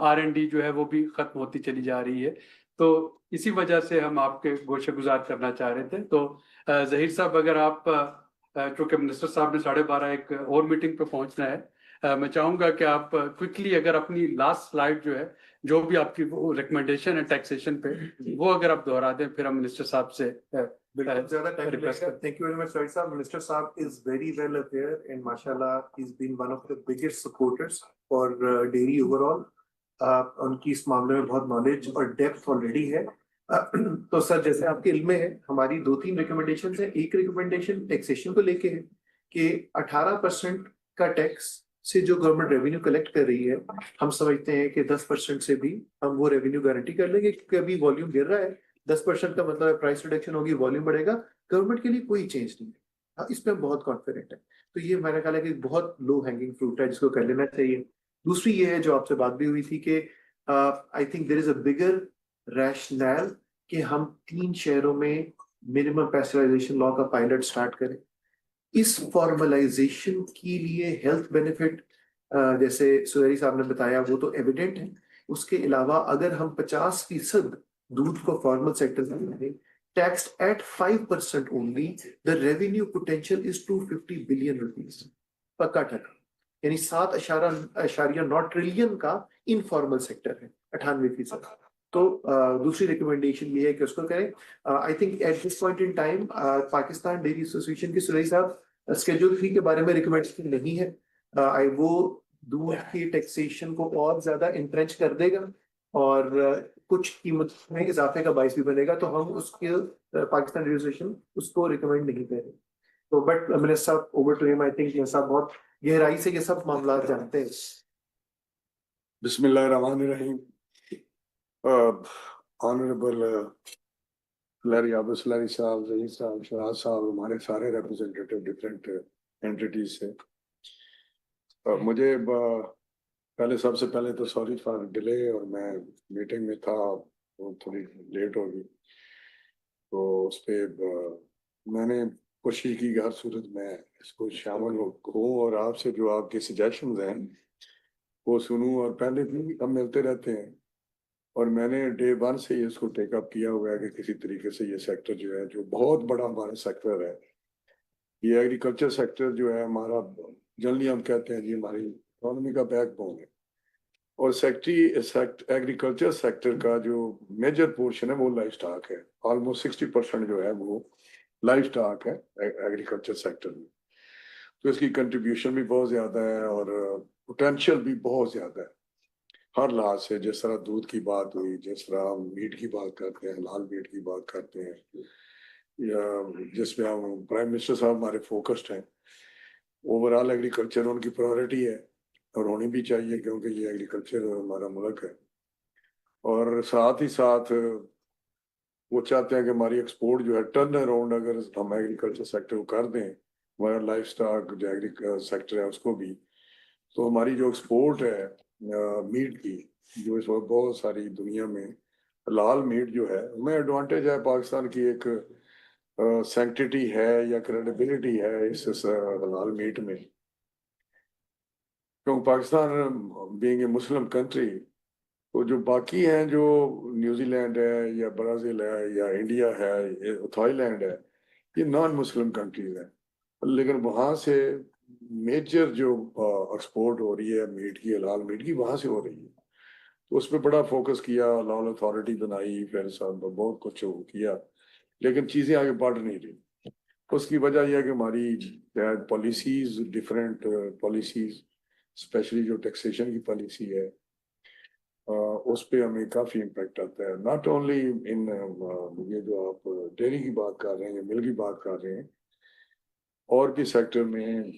R&D जो है वो भी ख़त्म होती चली जा रही है। तो इसी वजह से हम आपके गोशे गुजार करना चाह रहे थे। तो ज़हीर साहब, अगर आप चूँकि मिनिस्टर साहब ने 12:30 एक और मीटिंग पे पहुँचना है, मैं चाहूँगा कि आप क्विकली अगर अपनी लास्ट स्लाइड जो है, जो भी आपकी वो रिकमेंडेशन है टैक्सेशन पे, वो अगर आप दोहरा दें, फिर हम मिनिस्टर साहब से ज्यादा टाइम लगेगा। थैंक यू वेरी मच सॉइड साहब। मिनिस्टर साहब is very well aware and माशाल्लाह he is been one of the biggest supporters for dairy overall. उनकी इस मामले में बहुत नॉलेज और डेप्थ ऑलरेडी है। तो सर, जैसे आपके इल्म में है, हमारी 2-3 रिकमेंडेशन है। एक रिकमेंडेशन टैक्सेशन को लेके है कि 18% का टैक्स से जो गवर्नमेंट रेवेन्यू कलेक्ट कर रही है, हम समझते हैं कि 10% से भी हम वो रेवेन्यू गारंटी कर लेंगे, क्योंकि अभी वॉल्यूम गिर रहा है। 10% का मतलब है प्राइस रिडक्शन होगी, वॉल्यूम बढ़ेगा, गवर्नमेंट के लिए कोई चेंज नहीं है। इस पे हम बहुत कॉन्फिडेंट है। तो ये मेरा ख्याल है कि बहुत लो हैंगिंग फ्रूट है जिसको कर लेना चाहिए। दूसरी ये है जो आपसे बात भी हुई थी कि I think there is a bigger rational कि हम 3 शहरों में मिनिमम पैस्चराइजेशन लॉ का पायलट स्टार्ट करें। इस फॉर्मलाइजेशन के लिए हेल्थ बेनिफिट जैसे सुहरी साहब ने बताया वो तो एविडेंट है, उसके अलावा अगर हम 50% दूध को फॉर्मल सेक्टर में दें, taxed at 5% only, the revenue potential is 250 billion rupees. पक्का ठका, यानी 7.9 ट्रिलियन का इनफॉर्मल सेक्टर है, 98%। तो दूसरी रिकमेंडेशन ये है कि उसको करें। I think at this point in time Pakistan Dairy association की सुलई साहब स्केड्यूल फी के बारे में रिकमेंडेशन नहीं है। वो दूध की टैक्सेशन को और ज्यादा इंट्रेंच कर देगा और कुछ कीमत में इजाफे का बायस भी बनेगा, तो हम उसके पाकिस्तान डेयरी एसोसिएशन उसको रिकमेंड नहीं करें। तो बट मिनिस्टर साहब, over to him. I think ये सब बहुत गहराई से ये सब मामला जानते हैं। बिस्मिल्लाहिर्रहमानिर्रहीम। ऑनरेबल लैरी आबस लैरी साहब, जहीर साहब, शराज साहब, हमारे सारे रिप्रेजेंटेटिव डिफरेंट एंटिटीज से, मुझे पहले सबसे पहले तो सॉरी फॉर डिले, और मैं मीटिंग में था, थोड़ी लेट हो गई, तो उस पर मैंने कोशिश की कि हर सूरत में इसको शामिल हूँ और आपसे जो आपके सजेशंस हैं वो सुनूं। और पहले भी हम मिलते रहते हैं और मैंने डे 1 से ही इसको टेकअप किया हुआ है कि किसी तरीके से ये सेक्टर जो है, जो बहुत बड़ा हमारा सेक्टर है, ये एग्रीकल्चर सेक्टर जो है हमारा, जनरली हम कहते हैं जी हमारी इकोनॉमी का बैकबोन है। और एग्रीकल्चर सेक्टर का जो मेजर पोर्शन है वो लाइफ स्टॉक है। ऑलमोस्ट 60% जो है वो लाइफ स्टॉक है एग्रीकल्चर सेक्टर में। तो इसकी कंट्रीब्यूशन भी बहुत ज़्यादा है और पोटेंशियल भी बहुत ज़्यादा है हर लिहाज से। जिस तरह दूध की बात हुई, जिस तरह हम मीट की बात करते हैं, लाल मीट की बात करते हैं, या जिसमें हम प्राइम मिनिस्टर साहब हमारे फोकस्ड हैं, ओवरऑल एग्रीकल्चर उनकी प्रायोरिटी है और होनी भी चाहिए, क्योंकि ये एग्रीकल्चर हमारा मुल्क है। और साथ ही साथ वो चाहते हैं कि हमारी एक्सपोर्ट जो है, टर्न अराउंड अगर हम एग्रीकल्चर सेक्टर को कर दें, हमारा लाइफ स्टॉक जो एग्रीकल्चर सेक्टर है उसको भी, तो हमारी जो एक्सपोर्ट है मीट की, जो इस वक्त बहुत सारी दुनिया में लाल मीट जो है, हमें एडवांटेज है, पाकिस्तान की एक सैंक्टिटी है या क्रेडिबिलिटी है इस लाल मीट में। क्योंकि Pakistan being a Muslim country, तो जो बाकी हैं, जो न्यूजीलैंड है या ब्राज़ील है या इंडिया है, थाईलैंड है, ये नॉन मुस्लिम कंट्रीज हैं, लेकिन वहाँ से मेजर जो एक्सपोर्ट हो रही है मीट की, हलाल मीट की, वहाँ से हो रही है। तो उस पर बड़ा फोकस किया, हलाल अथॉरिटी बनाई, फिर सब बहुत कुछ किया, लेकिन चीज़ें आगे बढ़ नहीं रही। उसकी वजह यह है कि हमारी पॉलिसीज, डिफरेंट पॉलिसीज, स्पेशली जो टैक्सेशन की पॉलिसी है, उस पर हमें काफ़ी इम्पेक्ट आता है। नॉट ओनली इन ये जो आप डेयरी की बात कर रहे हैं, मिल की बात कर रहे हैं, और भी सेक्टर में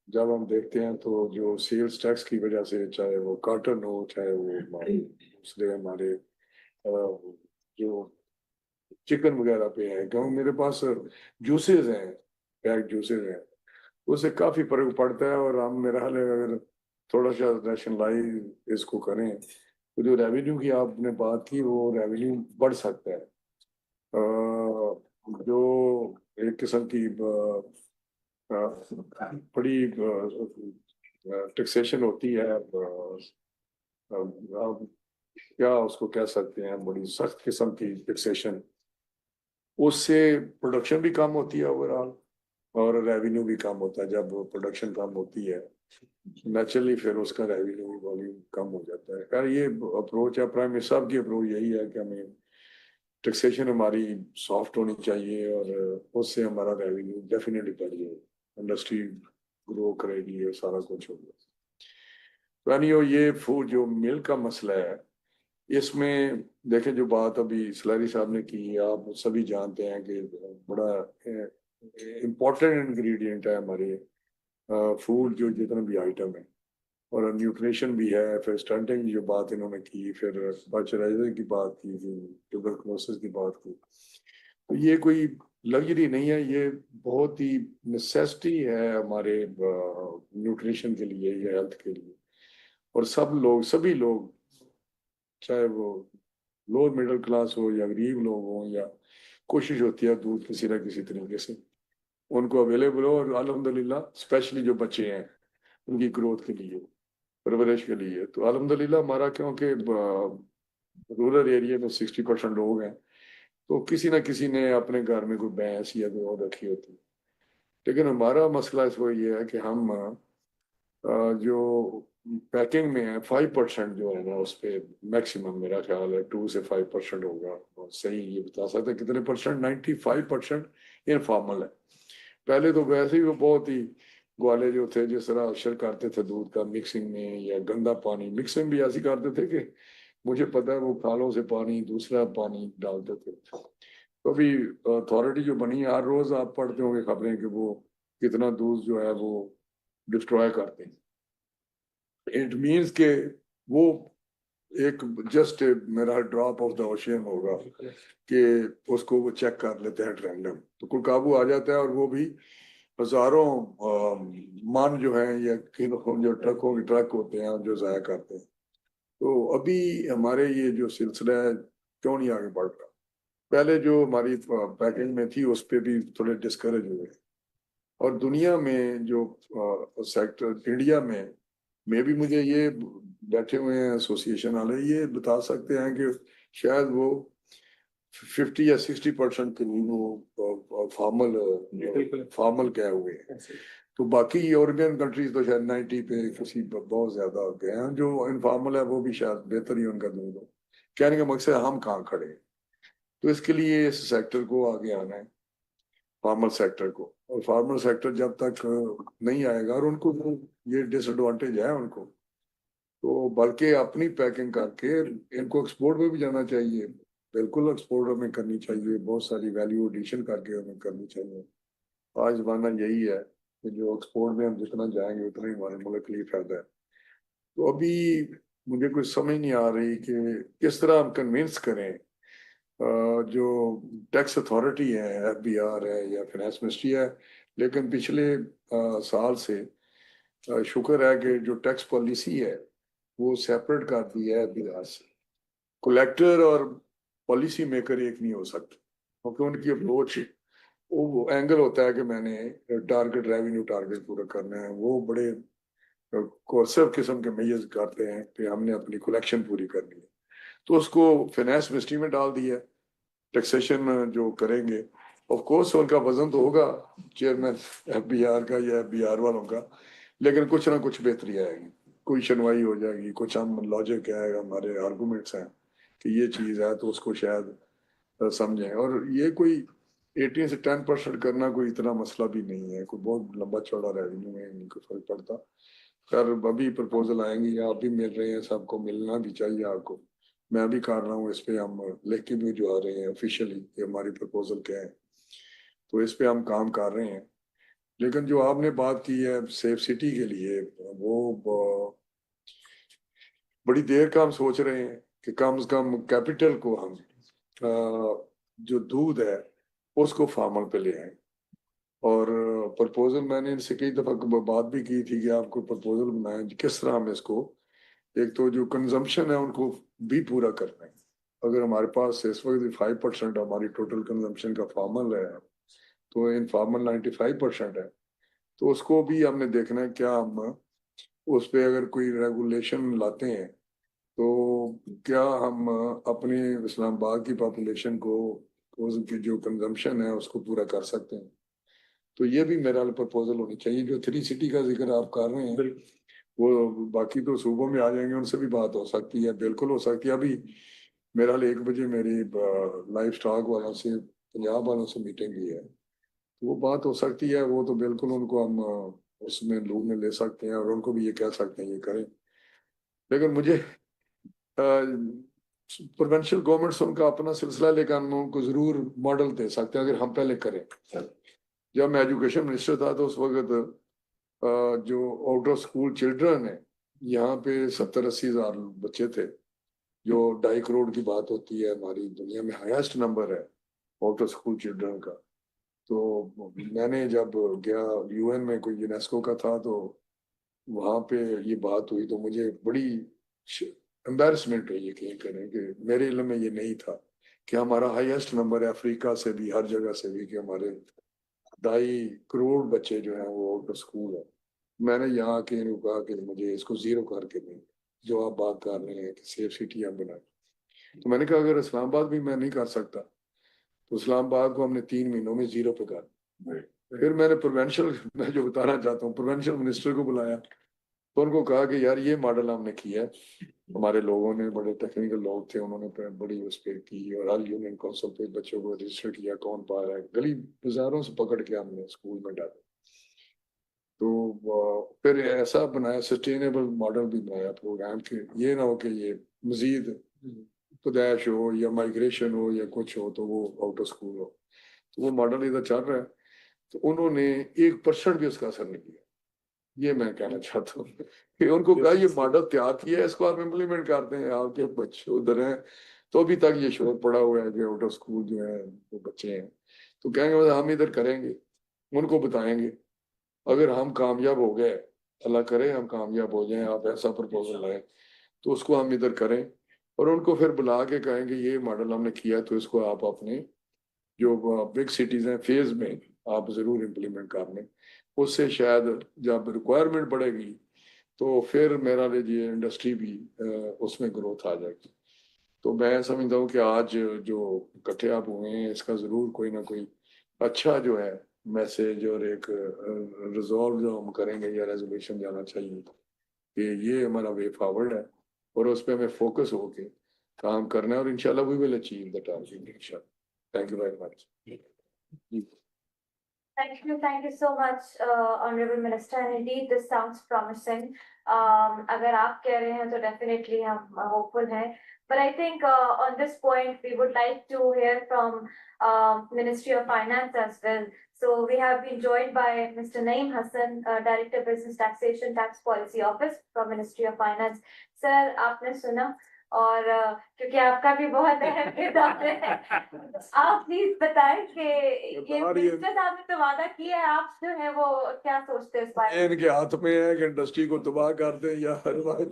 जब हम देखते हैं तो जो सेल्स टैक्स की वजह से, चाहे वो कॉटन हो, चाहे वो दूसरे हमारे जो चिकन वगैरह पे है, क्योंकि मेरे पास जूसेस हैं, पैक जूसेस हैं, उससे काफ़ी फर्क पड़ता है। और हम, मेरा हाल है, अगर थोड़ा सा रैशनलाइज इसको करें तो जो रेवेन्यू की आपने बात की, वो रेवेन्यू बढ़ सकता है। जो एक किस्म की बड़ी टैक्सेशन होती है, क्या उसको कह सकते हैं, बड़ी सख्त किस्म की टैक्सेशन, उससे प्रोडक्शन भी कम होती है ओवरऑल और रेवेन्यू भी कम होता है। जब प्रोडक्शन कम होती है नेचुरली फिर उसका रेवेन्यू भी वॉल्यूम कम हो जाता है। यार ये अप्रोच है, प्राइम मिनिस्टर साहब की अप्रोच यही है कि हमें टैक्सेशन हमारी सॉफ्ट होनी चाहिए और उससे हमारा रेवेन्यू डेफिनेटली बढ़ेगा, इंडस्ट्री ग्रो करेगी, ये सारा कुछ होगा। तो यानी ये फूड जो मिल्क का मसला है, इसमें देखें, जो बात अभी सलारी साहब ने की, आप सभी जानते हैं कि बड़ा इम्पोर्टेंट इंग्रेडिएंट है हमारे फूड, जो जितने भी आइटम है, और न्यूट्रिशन भी है। फिर स्टंटिंग जो बात इन्होंने की, फिर मॉइस्चराइजर की बात की, ट्यूबरकुलोसिस की बात की, तो ये कोई लग्जरी नहीं है, ये बहुत ही नेसेसिटी है हमारे न्यूट्रिशन के लिए या हेल्थ के लिए। और सब लोग, सभी लोग, चाहे वो लोअर मिडिल क्लास हो या गरीब लोग हो, या कोशिश होती है दूध किसी न किसी तरीके से उनको अवेलेबल हो। और अल्हम्दुलिल्लाह स्पेशली जो बच्चे हैं उनकी ग्रोथ के लिए परवरिश के लिए। तो अल्हम्दुलिल्लाह हमारा, क्योंकि रूरल एरिया में 60% लोग हैं, तो किसी ना किसी ने अपने घर में कोई भैंस या कोई और रखी होती है। लेकिन हमारा मसला इस वक्त ये है कि हम जो पैकिंग में है 5% जो है ना, उस पे मैक्सिमम मेरा ख्याल है 2 से 5% होगा। और सही ये बता सकते हैं कितने परसेंट? 95% इनफॉर्मल है। पहले तो वैसे ही वो बहुत ही ग्वाले जो थे, जिस तरह अशर करते थे दूध का मिक्सिंग में, या गंदा पानी मिक्सिंग भी ऐसी करते थे कि मुझे पता है वो खालों से पानी, दूसरा पानी डालते थे। तो अभी अथॉरिटी जो बनी है, हर रोज आप पढ़ते होंगे खबरें कि वो कितना दूध जो है वो डिस्ट्रॉय करते हैं। इट मीन्स के वो एक जस्ट मेरा ड्रॉप ऑफ द ओशियन होगा कि उसको वो चेक कर लेते हैं रैंडम, तो कोई काबू आ जाता है, और वो भी हजारों मन जो है, या किलो जो ट्रकों के ट्रक होते हैं जो जाया करते हैं। तो अभी हमारे ये जो सिलसिला है क्यों नहीं आगे बढ़ रहा? पहले जो हमारी पैकेज में थी उस पे भी थोड़े डिस्करेज हुए। और दुनिया में जो सेक्टर, इंडिया में भी मुझे ये बैठे हुए हैं एसोसिएशन वाले, ये बता सकते हैं कि शायद वो 50 या 60% करीब वो फॉर्मल गए हुए हैं। तो बाकी यूरोपियन कंट्रीज तो शायद 90 पे, किसी बहुत ज्यादा गए हैं। जो इनफॉर्मल है वो भी शायद बेहतर ही उनका दूध हो। कहने का मकसद हम कहाँ खड़े हैं। तो इसके लिए इस सेक्टर को आगे आना है, फार्मर सेक्टर को। और फार्मर सेक्टर जब तक नहीं आएगा, और उनको ये डिसएडवांटेज है उनको, तो बल्कि अपनी पैकिंग करके इनको एक्सपोर्ट में भी जाना चाहिए। बिल्कुल एक्सपोर्ट में करनी चाहिए, बहुत सारी वैल्यू एडिशन करके हमें करनी चाहिए। आज जमाना यही है कि जो एक्सपोर्ट में हम जितना जाएंगे उतना ही हमारे मुल्क के लिए फायदा है। तो अभी मुझे कुछ समझ नहीं आ रही कि किस तरह हम कन्विंस करें जो टैक्स अथॉरिटी है, एफबीआर है या फाइनेंस मिनिस्ट्री है। लेकिन पिछले साल से शुक्र है कि जो टैक्स पॉलिसी है वो सेपरेट कर दी है एफबीआर से। कलेक्टर और पॉलिसी मेकर एक नहीं हो सकते, क्योंकि उनकी अप्रोच, वो एंगल होता है कि मैंने टारगेट, रेवेन्यू टारगेट पूरा करना है। वो बड़े कोर्सिव किस्म के मेजर्स करते हैं कि हमने अपनी कलेक्शन पूरी करनी है, तो उसको फाइनेंस मिनिस्ट्री में डाल दिया। टैक्सेशन जो करेंगे, ऑफ कोर्स उनका वजन तो होगा चेयरमैन एफबीआर का या एफबीआर वालों का, लेकिन कुछ ना कुछ बेहतरी आएगी, कोई सुनवाई हो जाएगी, कुछ हम लॉजिक आएगा, हमारे आर्गूमेंट्स हैं कि ये चीज है, तो उसको शायद समझें। और ये कोई 18 से 10% करना कोई इतना मसला भी नहीं है, कोई बहुत लंबा चौड़ा रेवेन्यू में नहीं कोई फर्क पड़ता। खैर अभी प्रपोजल आएंगी, आप भी मिल रहे हैं, सबको मिलना भी चाहिए आपको। मैं भी कर रहा हूँ इस पे, हम लिख के भी जो आ रहे हैं ऑफिशियली कि हमारी प्रपोजल क्या है, तो इस पे हम काम कर रहे हैं। लेकिन जो आपने बात की है सेफ सिटी के लिए, वो बड़ी देर का हम सोच रहे हैं कि कम से कम कैपिटल को हम जो दूध है उसको फार्मर पे ले आए। और प्रपोजल मैंने इनसे कई दफा बात भी की थी कि आपको प्रपोजल बनाए किस तरह हम इसको, एक तो जो कंजम्पशन है उनको भी पूरा करना है। अगर हमारे पास इस वक्त 5% हमारी टोटल कंजम्पशन का फार्मल है, तो इन फार्मल 95% है, तो उसको भी हमने देखना है क्या हम उस पे अगर कोई रेगुलेशन लाते हैं, तो क्या हम अपने इस्लामाबाद की पॉपुलेशन को उसकी जो कंजम्पशन है उसको पूरा कर सकते हैं। तो ये भी मेरा प्रपोजल होनी चाहिए। जो 3 सिटी का जिक्र आप कर रहे हैं, वो बाकी तो सूबों में आ जाएंगे, उनसे भी बात हो सकती है, बिल्कुल हो सकती है। अभी मेरा हाल 1 बजे मेरी लाइफ स्टॉक वालों से, पंजाब वालों से मीटिंग की है, तो वो बात हो सकती है। वो तो बिल्कुल उनको हम उसमें लूप में ले सकते हैं और उनको भी ये कह सकते हैं ये करें। लेकिन मुझे प्रोविंशियल गवर्नमेंट्स उनका अपना सिलसिला, लेकर हम उनको जरूर मॉडल दे सकते हैं अगर हम पहले करें। जब मैं एजुकेशन मिनिस्टर था तो उस वक्त जो आउट ऑफ स्कूल चिल्ड्रन है, यहाँ पे 70-80 हजार बच्चे थे, जो 2.5 करोड़ की बात होती है, हमारी दुनिया में हाईएस्ट नंबर है आउट ऑफ स्कूल चिल्ड्रन का। तो मैंने जब गया यूएन में, कोई यूनेस्को का था, तो वहां पे ये बात हुई, तो मुझे बड़ी एम्बेरसमेंट हुई यकीन करें कि मेरे इल्म में ये नहीं था कि हमारा हाईएस्ट नंबर है अफ्रीका से भी, हर जगह से भी, कि हमारे 2.5 करोड़ बच्चे जो हैं वो आउट ऑफ स्कूल है। मैंने यहाँ आके इनको कहा कि मुझे इसको जीरो करके दें, जो आप बात कर रहे हैं कि सेफ सिटी आप बनाए। तो मैंने कहा अगर इस्लामाबाद भी मैं नहीं कर सकता तो इस्लामाबाद को हमने 3 महीनों में जीरो पे कर। फिर मैंने प्रोवेंशियल, मैं जो बताना चाहता हूँ, प्रोवेंशियल मिनिस्टर को बुलाया तो उनको कहा कि यार ये मॉडल हमने किया है, हमारे लोगों ने, बड़े टेक्निकल लोग थे, उन्होंने बड़ी उस पर की और हर यूनियन काउंसिल पे बच्चों को रजिस्टर किया, कौन पा रहा है, गली बाजारों से पकड़ के हमने स्कूल में डाला। तो फिर ऐसा बनाया, सस्टेनेबल मॉडल भी बनाया प्रोग्राम के, ये ना हो कि ये मजीद पैदाइश हो या माइग्रेशन हो या कुछ हो तो वो आउट ऑफ स्कूल हो। तो वो मॉडल इधर चल रहा है। तो उन्होंने 1% भी उसका असर नहीं किया। ये मैं कहना चाहता हूँ कि उनको कहा ये मॉडल तैयार किया है, इसको आप इम्प्लीमेंट करते हैं, आपके बच्चे उधर हैं। तो अभी तक ये शोर पड़ा हुआ है कि आउट ऑफ स्कूल जो है वो बच्चे हैं। तो कहेंगे हम इधर करेंगे, उनको बताएंगे, अगर हम कामयाब हो गए, अल्लाह करे हम कामयाब हो जाएं, आप ऐसा प्रपोजल लाएं तो उसको हम इधर करें और उनको फिर बुला के कहेंगे ये मॉडल हमने किया है, तो इसको आप अपने जो बिग सिटीज हैं फेज में आप जरूर इम्प्लीमेंट कर लें। उससे शायद जब रिक्वायरमेंट बढ़ेगी तो फिर मेरा लीजिए इंडस्ट्री भी उसमें ग्रोथ आ जाएगी। तो मैं समझता हूँ कि आज जो इकट्ठे आप हुए हैं इसका जरूर कोई ना कोई अच्छा जो है मैसेज और एक रिजॉल्व जो हम करेंगे या रेजोल्यूशन जाना चाहिए कि ये हमारा वे फॉरवर्ड है और उस पर हमें फोकस होके काम करना है और इंशाल्लाह we will achieve the target इंशाल्लाह। Thank you very much. Thank you so much, Honorable Minister. And indeed, this sounds promising. अगर आप कह रहे हैं तो definitely हम hopeful हैं. But I think on this point, we would like to hear from Ministry of Finance as well. So we have been joined by Mr. Naeem Hassan, Director Business Taxation Tax Policy Office from Ministry of Finance. Sir, आपने सुना और क्योंकि आपका भी बहुत अहम किरदार है, आप प्लीज बताएं कि ये मिनिस्टर साहब ने तो वादा किया है, आप जो है वो क्या सोचते हैं इस बारे में? इनके हाथ में है कि इंडस्ट्री को तबाह कर दें या हर बार।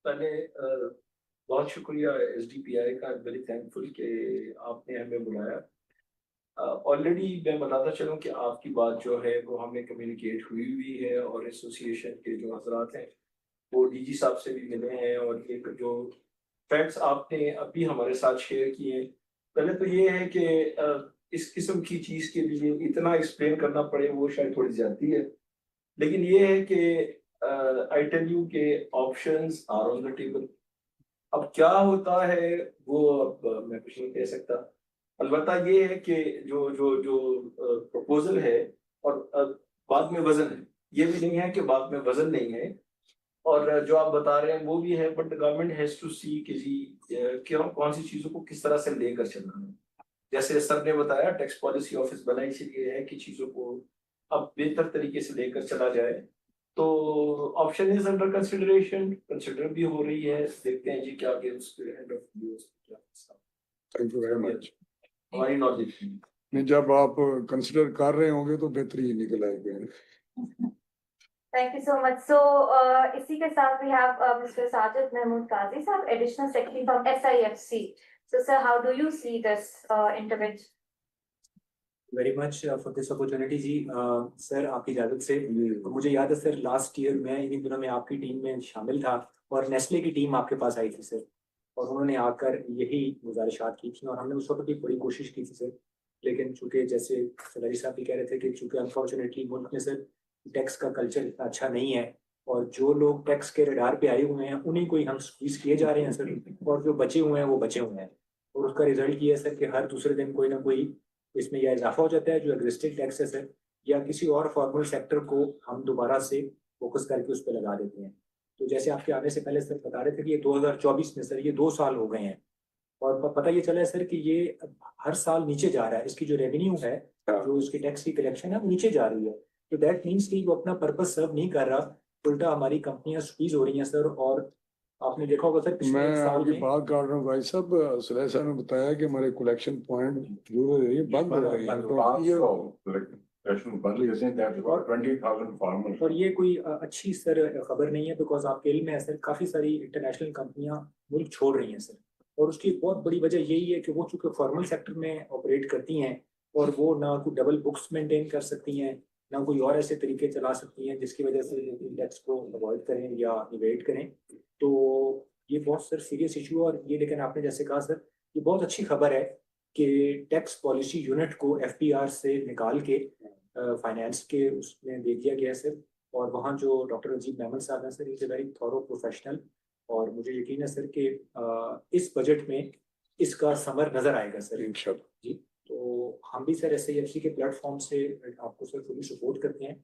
पहले बहुत शुक्रिया SDPI का, वेरी थैंकफुल कि आपने हमें बुलाया। ऑलरेडी मैं बताता चलूँ कि आपकी बात जो है वो हमें कम्युनिकेट हुई है और एसोसिएशन के जो हजरात हैं वो DG साहब से भी मिले हैं और एक जो फैक्ट्स आपने अभी हमारे साथ शेयर किए, पहले तो ये है कि इस किस्म की चीज़ के लिए इतना एक्सप्लेन करना पड़े वो शायद थोड़ी ज्यादती है, लेकिन ये है कि आई टेल यू के options are on the table. अब क्या होता है वो अब मैं कुछ नहीं कह सकता। अलबत्ता ये है कि जो जो जो प्रपोजल है और बाद में वजन है, ये भी नहीं है कि बाद में वजन नहीं है, और जो आप बता रहे हैं वो भी है, but the government has to see कि जी क्यों कौन सी चीज़ों को किस तरह से लेकर चलना है। जैसे सर ने बताया टैक्स पॉलिसी ऑफिस बना इसलिए है कि चीज़ों को अब बेहतर तरीके से लेकर चला जाए। तो option is under consideration, consider भी हो रही है, देखते हैं जी क्या आगे उसके एंड ऑफ क्या। Thank you very much. हमारी नॉलेज नहीं, जब आप कंसिडर कर रहे होंगे तो बेहतरीन निकल आएगा। Thank you so much. So इसी के साथ we have Mr. Sajid Mahmood Qazi sir, Additional Secretary from SIFC. So sir, how do you see this intervention? Very much for this opportunity ji. Sir आपकी इजाज़त से मुझे याद है सर, लास्ट ईयर मैं इन्हीं दिनों में आपकी टीम में शामिल था और नेस्ले की टीम आपके पास आई थी सर, और उन्होंने आकर यही गुजारिशात की थी और हमने उस वक्त भी बड़ी कोशिश की थी सर। लेकिन चूंकि जैसे सलारी साहब भी कह रहे थे कि चूंकि अनफॉर्चुनेटली मुल्क में सर टैक्स का कल्चर इतना अच्छा नहीं है और जो लोग टैक्स के रडार पे आए हुए हैं उन्हीं को ही हम स्क्वीज किए जा रहे हैं सर, और जो बचे हुए हैं वो बचे हुए हैं। और उसका रिजल्ट ये है सर कि हर दूसरे दिन कोई ना कोई इसमें या इजाफा हो जाता है जो एग्जिस्टिंग टैक्सेस है, या किसी और फॉर्मल सेक्टर को हम दोबारा से फोकस करके उस पर लगा देते हैं। तो जैसे आपके आने से पहले सर बता रहे थे कि ये 2024 में सर ये 2 साल हो गए हैं और पता ये चला है सर कि ये हर साल नीचे जा रहा है, इसकी जो रेवेन्यू है, जो इसकी टैक्स की कलेक्शन है वो नीचे जा रही है। तो दैट मीन्स कि वो अपना पर्पस सर्व नहीं कर रहा, उल्टा हमारी कंपनियां स्क्वीज हो रही हैं सर। और आपने देखा होगा सर पिछले मैं साल आपकी में बात कर रहा हूँ भाई साहब, सुलेह साहब ने बताया कि हमारे कलेक्शन पॉइंट बंद हो रहे हैं। और ये कोई अच्छी सर खबर नहीं है, बिकॉज आपके इल्म में है सर काफ़ी सारी इंटरनेशनल कंपनियां मुल्क छोड़ रही हैं सर, और उसकी एक बहुत बड़ी वजह यही है कि वो चूंकि फॉर्मल सेक्टर में ऑपरेट करती हैं और वो ना कोई डबल बुक्स मेंटेन कर सकती हैं, ना कोई और ऐसे तरीके चला सकती हैं जिसकी वजह से टैक्स को अवॉइड करें या इवेट करें। तो ये बहुत सर सीरियस इशू है। और ये लेकिन आपने जैसे कहा सर, ये बहुत अच्छी खबर है कि टैक्स पॉलिसी यूनिट को FPR से निकाल के फाइनेंस के उसमें दे दिया गया है सर। और वहाँ जो डॉक्टर अजीब मेमन साहब हैं sir, is a very thorough professional, और मुझे यकीन है सर कि इस बजट में इसका समर नजर आएगा सर इंशाल्लाह जी। तो हम भी सर SIFC के प्लेटफॉर्म से आपको सर फुली सपोर्ट करते हैं,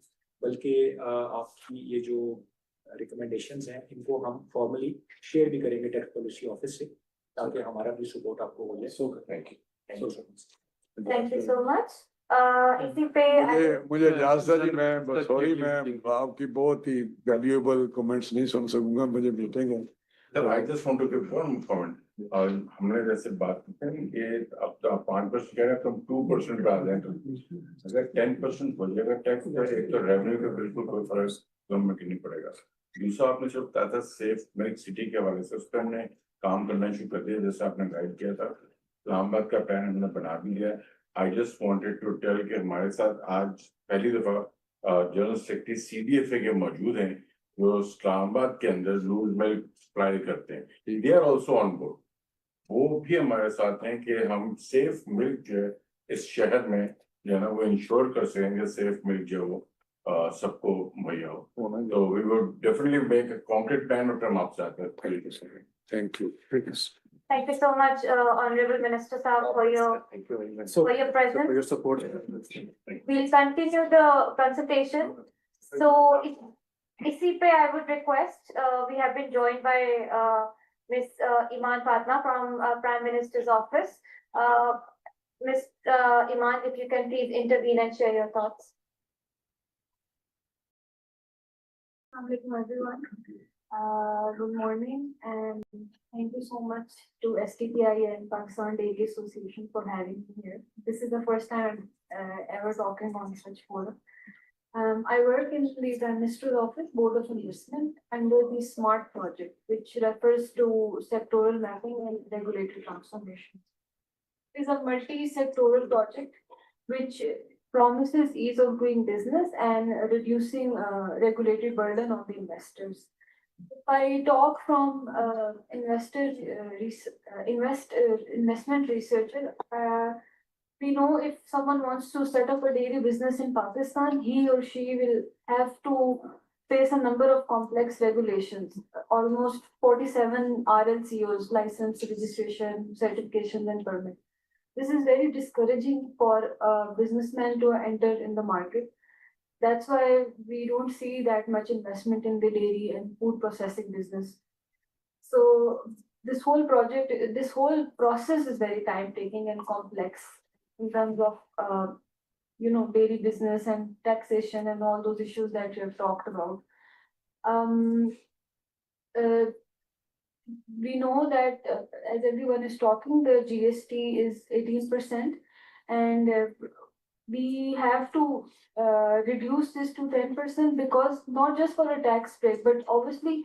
बल्कि आपकी ये जो रिकमेंडेशंस हैं इनको हम फॉर्मली शेयर भी करेंगे टैक्स पॉलिसी ऑफिस से, ताकि हमारा भी सपोर्ट आपको हो जाए। So thank you so much. Thank you so much. इसी पे मुझे इजाजत जी, मैं सॉरी, मैं आपकी बहुत ही वैल्यूएबल कमेंट्स नहीं सुन सकूंगा, मुझे मीटिंग है। Sir, I just want to give one comment. और हमने जैसे बात की थी कि अब तो आप 5% कह रहे हैं, तो 2% पे आ जाए। तो अगर 10% हो जाएगा टैक्स, तो एक तो रेवेन्यू का बिल्कुल कोई फर्क गवर्नमेंट नहीं पड़ेगा। दूसरा आपने जो बताया था सेफ मिल्क सिटी के हवाले से, उस पर हमने काम करना शुरू कर दिया, जैसे आपने गाइड किया था। इस्लामाबाद का प्लान हमने बना भी लिया। I just wanted to tell कि हमारे साथ आज पहली दफा जनरल सेक्रेटरी CDFA के मौजूद हैं, जो इस्लामाबाद के अंदर लूज मिल्क सप्लाई करते हैं। They are also on board. वो भी हमारे साथ हैं कि हम सेफ मिल्क जो है इस शहर में जो है ना वो इंश्योर कर सकेंगे, सेफ मिल्क जो वो सबको मुहैया हो। तो we would definitely make a concrete plan, और हम आपसे आते हैं। Thank you. Thank you so much, Honorable Minister Saab, for your presence. For your support. We'll continue the consultation. So, इसी पे I would request, we have been joined by Ms. Iman Fatma from Prime Minister's office. Ms. Iman, if you can please intervene and share your thoughts. Assalamualaikum everyone. Good morning, and thank you so much to STPI and Pakistan Dairy Association for having me here. This is the first time I'm ever talking on such forum. I work in the Prime Minister's Office, Board of Investment, under the SMART project, which refers to sectoral mapping and regulatory transformation. It is a multi-sectoral project which promises ease of doing business and reducing regulatory burden on the investors. If I talk from investment researcher, we know if someone wants to set up a dairy business in Pakistan, he or she will have to face a number of complex regulations, almost 47 RLCOs, license, registration, certifications, and permit. This is very discouraging for a businessman to enter in the market. That's why we don't see that much investment in the dairy and food processing business. So this whole process is very time-taking and complex in terms of, dairy business and taxation and all those issues that you have talked about. We know that as everyone is talking, the GST is 18%, and we have to reduce this to 10%, because not just for a tax break, but obviously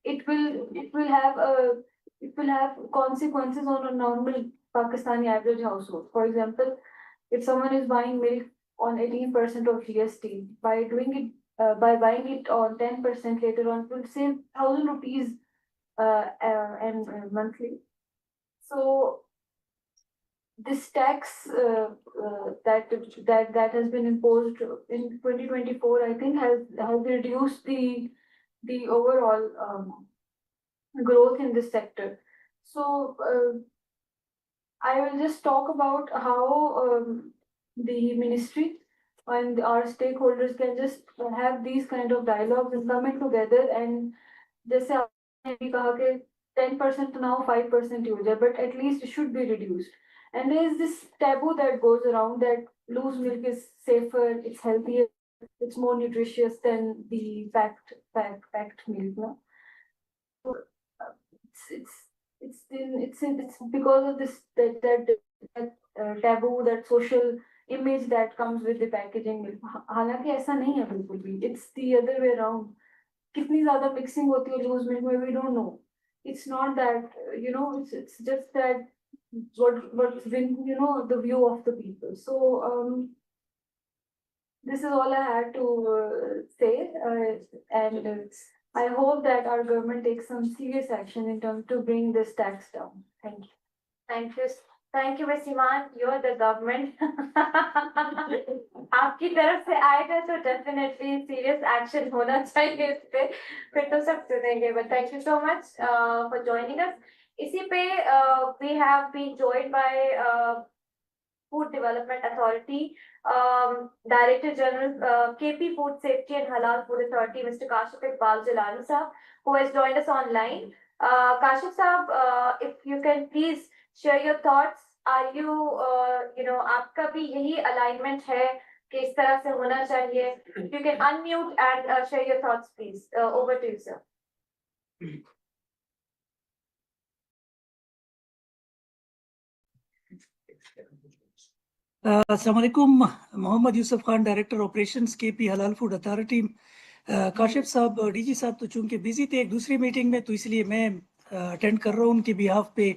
it will have consequences on a normal Pakistani average household. For example, if someone is buying milk on 18% of GST, by buying it on 10% later on, it will save 1,000 rupees and monthly. So this tax that has been imposed in 2024, I think has reduced the overall growth in this sector. So I will just talk about how the ministry and our stakeholders can just have these kind of dialogues and come in together, and जैसे आपने भी कहा कि 10% now 5% हो जाए, but at least it should be reduced. And there is this taboo that goes around that loose milk is safer, it's healthier, it's more nutritious than the packed milk. No? So, it's because of this that taboo, that social image that comes with the packaging milk. हालांकि ऐसा नहीं है बिल्कुल भी. It's the other way around. कितनी ज़्यादा mixing होती है loose milk में, we don't know. It's not that, it's just that what's been, the view of the people. So, this is all I had to say, and I hope that our government takes some serious action in terms to bring this tax down. Thank you. Thank you. Thank you, Ms. Iman. You're the government. आपकी तरफ से आएगा तो definitely serious action होना चाहिए इस पे फिर तो सब सुनेंगे. But thank you so much for joining us. इसी पे we have been joined by Food Development Authority, Director General KP Food Safety and Halal Food Authority, Mr. Kashif Iqbal Jalani Sahab, who has joined us online. Kashif Sahab, if you can please share your thoughts. Are you, आपका भी यही alignment है कि इस तरह से होना चाहिए? You can unmute and share your thoughts, please. Over to you, sir. Assalamualaikum, Mohammad Yusuf Khan, director operations KP Halal Food Authority. Kashif साहब, डीजी साहब तो चूंकि बिजी थे एक दूसरी मीटिंग में, तो इसलिए मैं अटेंड कर रहा हूँ उनके बिहाफ पे.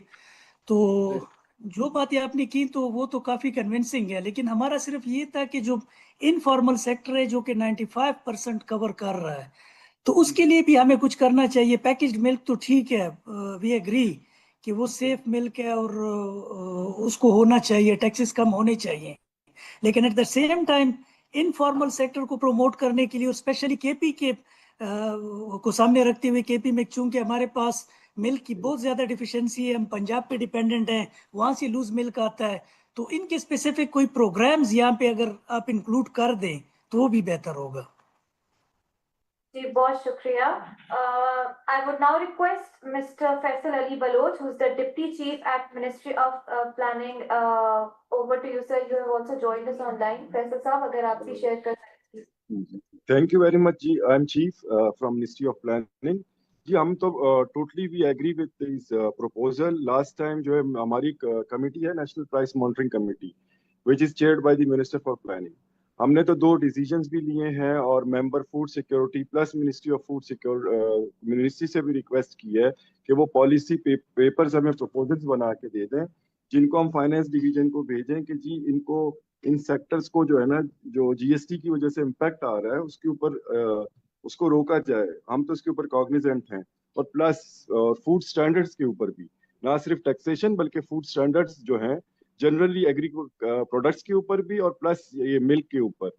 तो जो बातें आपने की तो वो तो काफ़ी कन्विंसिंग है, लेकिन हमारा सिर्फ ये था कि जो इनफॉर्मल सेक्टर है जो कि 95% कवर कर रहा है, तो उसके लिए भी हमें कुछ करना चाहिए. पैकेज्ड मिल्क तो ठीक है, वी एग्री कि वो सेफ मिल्क है और उसको होना चाहिए, टैक्सेस कम होने चाहिए, लेकिन at the same time informal sector को प्रमोट करने के लिए, स्पेशली केपी के को सामने रखते हुए, केपी में चूंकि हमारे पास मिल्क की बहुत ज़्यादा डिफिशियंसी है, हम पंजाब पे डिपेंडेंट हैं, वहाँ से लूज मिल्क आता है, तो इनके स्पेसिफिक कोई प्रोग्राम्स यहाँ पे अगर आप इंक्लूड कर दें तो वो भी बेहतर होगा. जी, बहुत शुक्रिया. I would now request Mr. Faisal Ali Baloch, who's the Deputy Chief at Ministry of Planning. Over to you, sir. You have also joined us online. Faisal साहब, अगर आप भी share कर सकते हैं. Thank you very much ji. I am Chief from Ministry of Planning. जी हम तो totally we agree with this proposal. Last time जो है हमारी कमेटी है National Price Monitoring Committee, which is chaired by the Minister for Planning. हमने तो 2 decisions भी लिए हैं और member food security plus ministry of food ministry से भी रिक्वेस्ट की है कि वो पॉलिसी पेपर्स हमें प्रपोजल्स बना के दे दें, जिनको हम फाइनेंस डिवीजन को भेजें कि जी इनको इन सेक्टर्स को जो है ना, जो जीएसटी की वजह से इम्पैक्ट आ रहा है उसके ऊपर उसको रोका जाए. हम तो इसके ऊपर कॉग्निजेंट हैं, और प्लस फूड स्टैंडर्ड्स के ऊपर भी, ना सिर्फ टैक्सेशन बल्कि फूड स्टैंडर्ड्स जो हैं जनरली एग्री प्रोडक्ट्स के ऊपर भी और प्लस ये मिल्क के ऊपर.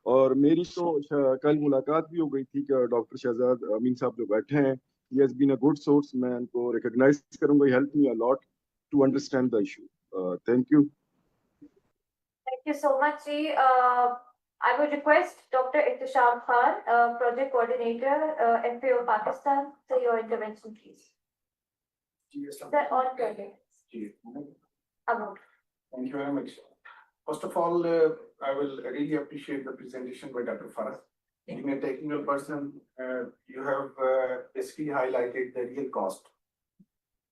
और मेरी तो कल मुलाकात भी हो गई थी कि डॉक्टर शहजाद अमीन साहब जो बैठे हैं, he has been a good source. मैं उनको रिकॉग्नाइज करूंगा, he help me a lot to understand the issue. Thank you. Thank you so much, ji. I would request Dr. Ihtisham Khan, Project Coordinator, FAO Pakistan, for your intervention, please. Sir, on credit. About. Thank you very much. First of all, I will really appreciate the presentation by Dr. Farah. Being a technical person, you have basically highlighted the real cost.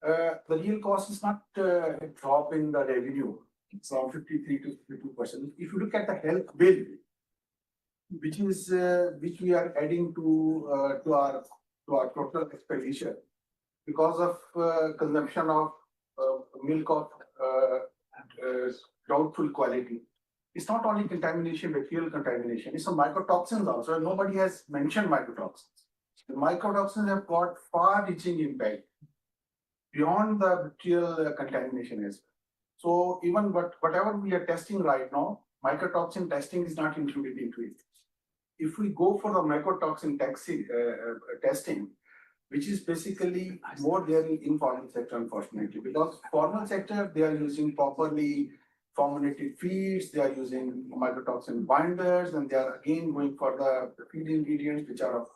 The real cost is not a drop in the revenue from 53 to 52%. If you look at the health bill, which we are adding to our total expenditure because of consumption of milk of doubtful quality. It's not only contamination, bacterial contamination, it's some mycotoxins also. Nobody has mentioned mycotoxins. The mycotoxins have got far-reaching impact beyond the bacterial contamination as well. So even whatever we are testing right now, mycotoxin testing is not included into it. If we go for the mycotoxin testing, which is basically more there in informal sector, unfortunately, because formal sector, they are using properly formulated feeds, they are using mycotoxin binders, and they are again going for the feed ingredients which are of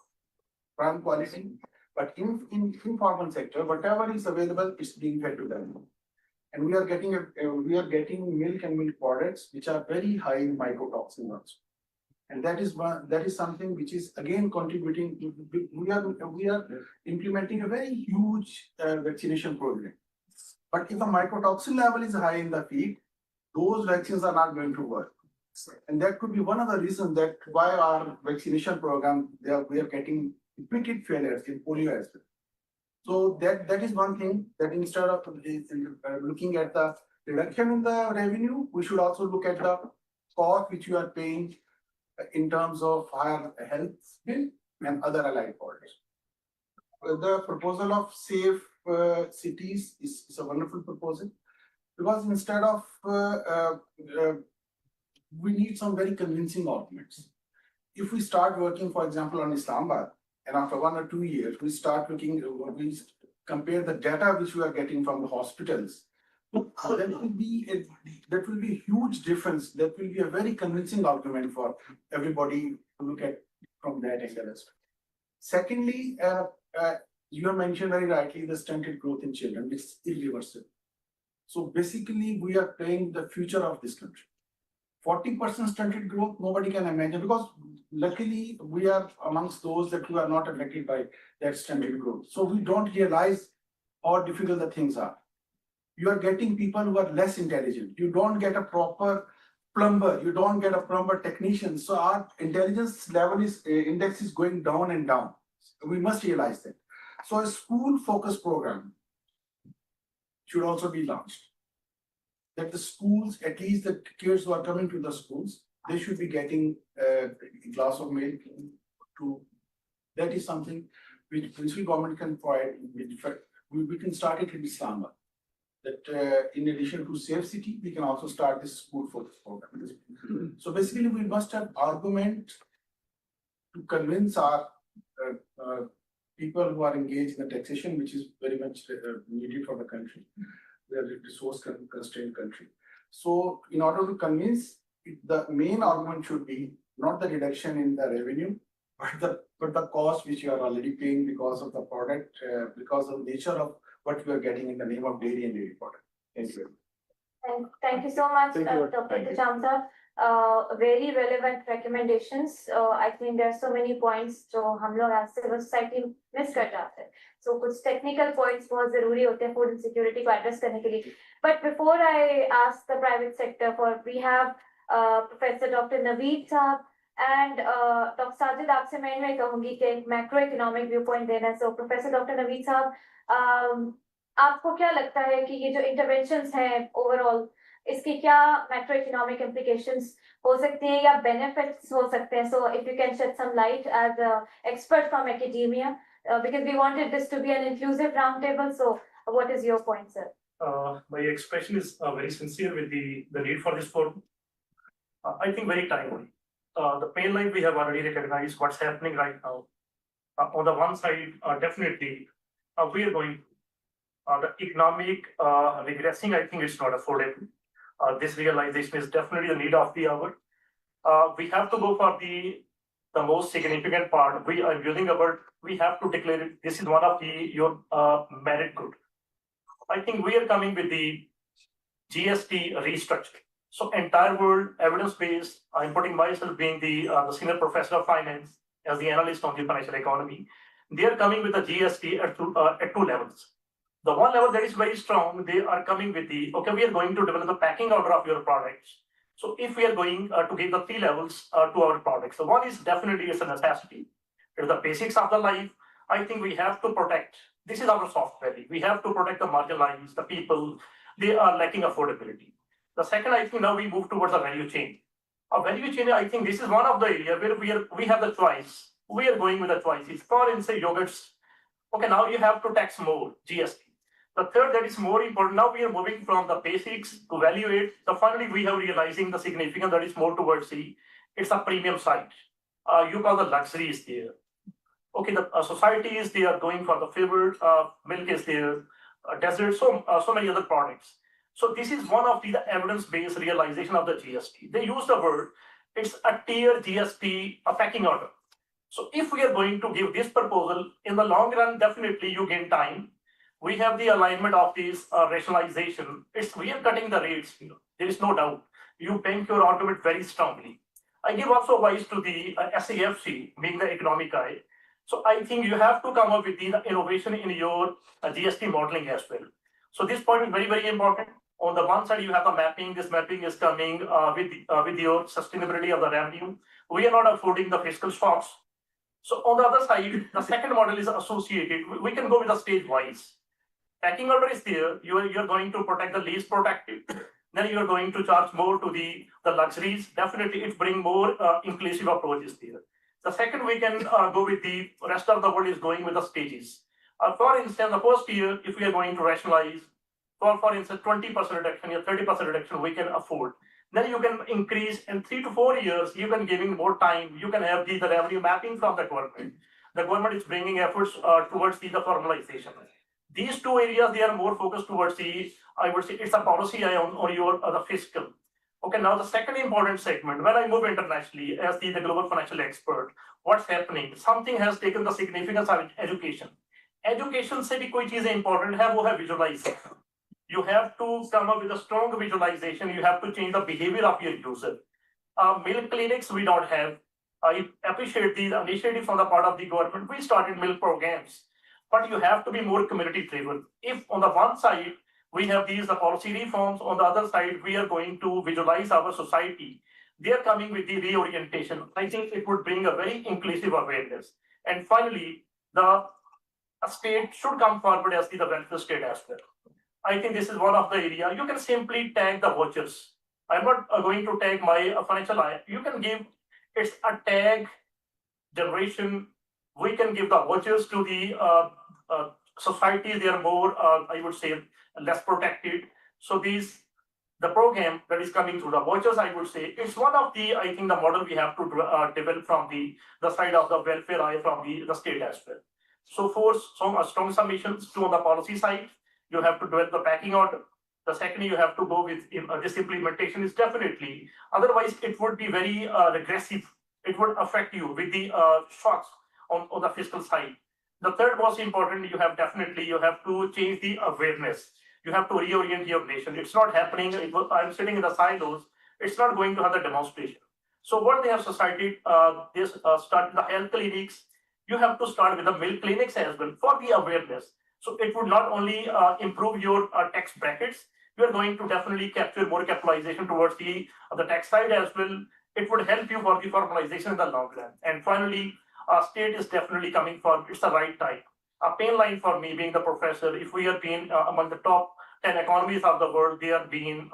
prime quality. But in informal sector, whatever is available is being fed to them. And we are getting milk and milk products which are very high in mycotoxin also. And that is something which is again contributing. We are implementing a very huge vaccination program. But if the mycotoxin level is high in the feed, those vaccines are not going to work. And that could be one of the reasons that why our vaccination program, we are getting repeated failures in polio as well. So that is one thing, that instead of looking at the reduction in the revenue, we should also look at the cost which you are paying in terms of higher health bill and other allied costs. The proposal of safe cities is a wonderful proposal, because instead of we need some very convincing arguments. If we start working, for example, on Islamabad, and after 1 or 2 years, we start looking, we compare the data which we are getting from the hospitals, that will be a huge difference. That will be a very convincing argument for everybody to look at from that angle as well. Secondly, you have mentioned very rightly the stunted growth in children, which is irreversible. So basically, we are playing the future of this country. 40% stunted growth, nobody can imagine, because luckily we are amongst those that who are not affected by that stunted growth. So we don't realize how difficult the things are. You are getting people who are less intelligent. You don't get a proper plumber. You don't get a plumber technician. So our intelligence level index is going down and down. We must realize that. So a school focused program should also be launched. That the schools, at least the kids who are coming to the schools, they should be getting a glass of milk to. That is something which municipal government can provide. We can start it in Islamabad. That in addition to Safe City, we can also start this school focus program. So basically, we must have argument to convince our people who are engaged in the taxation, which is very much needed for the country. We are a resource constrained country. So in order to convince, the main argument should be not the reduction in the revenue, but the cost which you are already paying because of the product, because of the nature of what you are getting in the name of dairy and dairy product. Thank you. Thank you so much, Thank you. Dr. Chamsa. Very relevant recommendations. I think there are so many points जो हम लोग as civil society miss कर जाते हैं. So कुछ technical points बहुत जरूरी होते हैं food insecurity को address करने के लिए. But before I ask the private sector we have Professor Dr. Naveed Saab and Dr. Sajid, आपसे मैं कहूँगी कि एक macro economic viewpoint देना है. So Professor Dr. Naveed Saab, आपको क्या लगता है कि ये जो interventions हैं overall इसके क्या macro economic implications हो सकती हैं या benefits हो सकते हैं? So if you can shed some light as an expert from academia, because we wanted this to be an inclusive roundtable. So what is your point, sir? My expression is very sincere with the need for this forum. I think very timely. The pain line we have already recognized what's happening right now. On the one side, definitely we are going the economic regressing. I think it's not affordable. This realization is definitely the need of the hour. We have to go for the most significant part. We are using a word. We have to declare it. This is one of your merit good. I think we are coming with the GST restructure. So entire world evidence based. I'm putting myself being the senior professor of finance as the analyst on the financial economy. They are coming with the GST at two levels. The one level that is very strong, they are coming with the, okay, we are going to develop the packing order of your products. So if we are going to give the 3 levels to our products, so one is definitely is a necessity. It's the basics of the life. I think we have to protect. This is our soft value. We have to protect the marginalized, the people. They are lacking affordability. The second, I think now we move towards a value chain. A value chain, I think this is one of the area where we have the choice. We are going with the choices. For instance, yogurts. Okay, now you have to tax more, GST. The third that is more important, now we are moving from the basics to value add. So finally, we have realizing the significance that is more towards it's a premium side. You call the luxury is there. Okay, the societies, they are going for the favored milk is there, desert, so many other products. So this is one of the evidence-based realization of the GST. They use the word, it's a tier GST, a packing order. So if we are going to give this proposal, in the long run, definitely you gain time. We have the alignment of this rationalization. We are cutting the rates. There is no doubt. You bank your argument very strongly. I give also advice to the SAFC, being the economic eye. So I think you have to come up with the innovation in your GST modeling as well. So this point is very, very important. On the one side, you have the mapping. This mapping is coming with your sustainability of the revenue. We are not affording the fiscal shocks. So on the other side, the second model is associated. We can go with the stage wise. Packing order is there. You're going to protect the least protected. Then you're going to charge more to the luxuries. Definitely, it bring more inclusive approaches there. The second, we can go with the rest of the world is going with the stages. For instance, the first year, if we are going to rationalize, for instance, 20% reduction or 30% reduction, we can afford. Then you can increase in 3 to 4 years, you can giving more time, you can have the revenue mapping from the government. The government is bringing efforts towards the formalization. These two areas, they are more focused towards the, I would say, it's a policy on your the fiscal. Okay, now the second important segment, when I move internationally as the global financial expert, what's happening? Something has taken the significance of education. Education से भी कोई चीजें important है, वो है visualization. You have to come up with a strong visualization. You have to change the behavior of your user. Milk clinics we don't have. I appreciate these initiatives on the part of the government. We started milk programs, but you have to be more community driven. If on the one side we have these policy reforms, on the other side we are going to visualize our society, they are coming with the reorientation. I think it would bring a very inclusive awareness. And finally, the state should come forward as the welfare state as well. I think this is one of the area. You can simply tag the vouchers. I'm not going to tag my financial eye. You can give, it's a tag generation. We can give the vouchers to the society. They are more, I would say, less protected. So the program that is coming through the vouchers, I would say, it's one of the, I think, the model we have to develop from the side of the welfare eye from the state as well. So for strong submissions to on the policy side, you have to develop the packing order. The second, you have to go with this implementation is definitely, otherwise it would be very regressive. It would affect you with the shocks on the fiscal side. The third most important, you have to change the awareness. You have to reorient your nation. It's not happening. I'm sitting in the silos. It's not going to have the demonstration. So what they have started the health clinics. You have to start with the milk clinics as well for the awareness. So it would not only improve your tax brackets, you are going to definitely capture more capitalization towards the tax side as well. It would help you for the formalization in the long run. And finally, state is definitely coming for, it's the right time. A pain line for me being the professor, if we are being among the top 10 economies of the world, they are being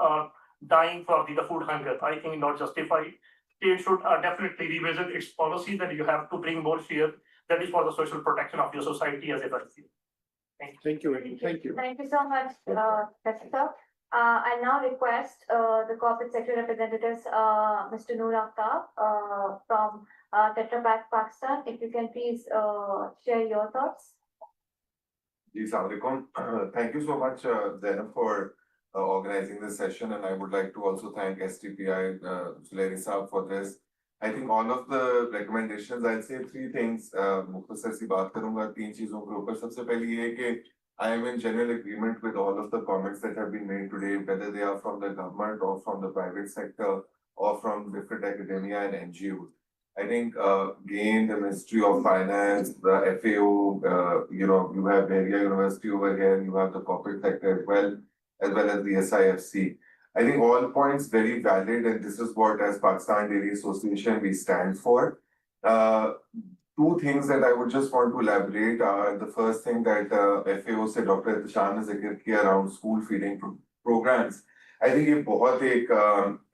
dying for the food hunger. I think not justified. State should definitely revisit its policy that you have to bring more share. That is for the social protection of your society as a country. Thank you. Thank you. Thank you so much, Jessica. I now request the corporate sector representatives, Mr. Noor Aftab from Tetra Pak Pakistan, if you can please share your thoughts. Thank you so much, Zainab, for organizing this session, and I would like to also thank STPI, Suleri Saab, for this. I think all of the recommendations, I'll say three things. मुख्तसर सी बात करूंगा तीन चीजों के ऊपर. सबसे पहले ये कि I am in general agreement with all of the comments that have been made today, whether they are from the government or from the private sector or from different academia and NGOs. I think again, the Ministry of Finance, the FAO, you have Area University over here, you have the corporate sector as well as the SIFC. I think all points very valid, and this is what, as Pakistan Dairy Association, we stand for. Two things that I would just want to elaborate are the first thing that FAO said, Dr. Tishan has zikr kiya around school feeding programs. I think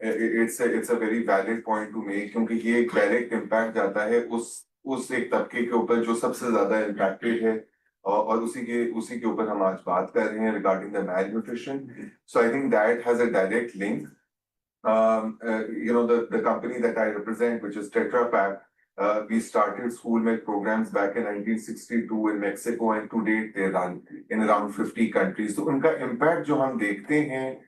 it's a very valid point to make, क्योंकि ये एक direct impact जाता है उस एक तबके के ऊपर जो सबसे ज़्यादा impacted है, और उसी के ऊपर हम आज बात कर रहे हैं regarding the malnutrition. So I think that has a direct link. The company that I represent, which is Tetra Pak, we started school milk programs back in 1962 in Mexico, and to date they run in around 50 countries. So उनका impact जो हम देखते हैं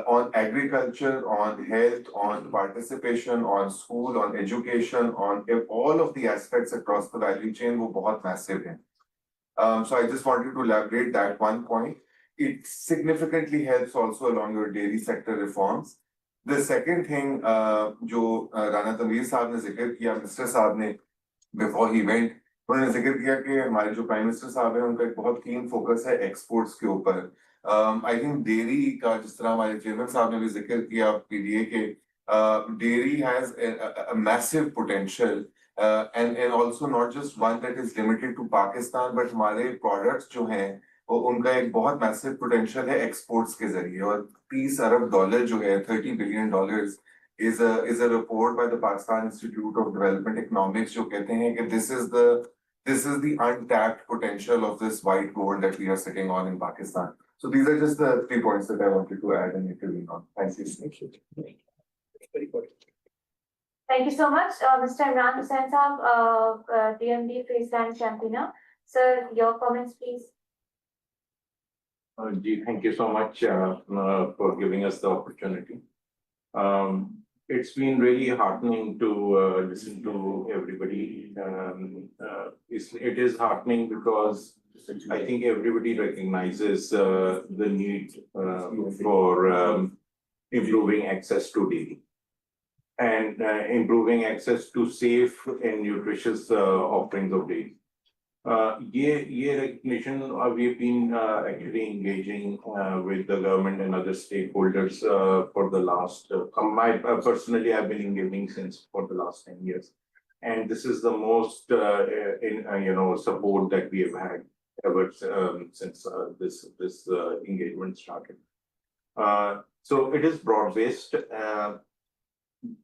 on agriculture, on health, on participation, on school, on education, on all of the aspects across the value chain, वो बहुत massive है. So I just wanted to elaborate that one point. It significantly helps also along your dairy sector reforms. The second thing, जो राना तनवीर साहब ने जिक्र किया, minister साहब ने, before he went, उन्होंने जिक्र किया कि हमारे जो प्राइम मिनिस्टर साहब हैं उनका एक बहुत कीन फोकस है एक्सपोर्ट्स के ऊपर. आई थिंक डेयरी का जिस तरह हमारे चेयरमैन साहब ने भी जिक्र किया पीडीए के, dairy has a massive potential, and also not just one that is limited to Pakistan, but हमारे products जो हैं वो उनका एक बहुत massive potential है exports के जरिए, और 30 अरब डॉलर जो है $30 billion is a report by the Pakistan Institute of Development Economics जो कहते हैं कि this is the untapped potential of this white gold that we are sitting on in Pakistan. So these are just the 3 points that I wanted to add and intervene on. Thank you. Very good. Thank you so much, Mr. Imran Hussain Saab, DMD Freestyle Championer. Sir, your comments, please. Thank you so much for giving us the opportunity. It's been really heartening to listen to everybody. It is heartening because I think everybody recognizes the need for improving access to dairy and improving access to safe and nutritious offerings of dairy. Ye recognition, we've been actually engaging with the government and other stakeholders for the last, personally I've been engaging for the last 10 years. And this is the most support that we have had ever since this engagement started. So it is broad-based.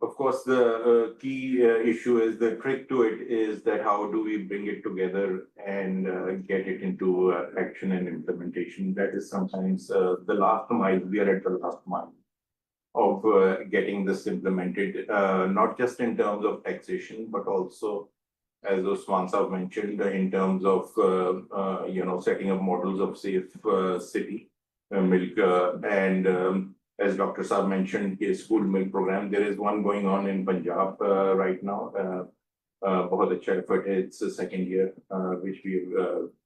Of course, the key issue is, the trick to it is that how do we bring it together and get it into action and implementation. That is sometimes the last mile. We are at the last mile of getting this implemented, not just in terms of taxation, but also, as Osman Saab mentioned, in terms of setting up models of safe city milk and as Dr. Saab mentioned, his school milk program. There is one going on in Punjab right now. बहुत अच्छा effort है. It's the 2nd year which we've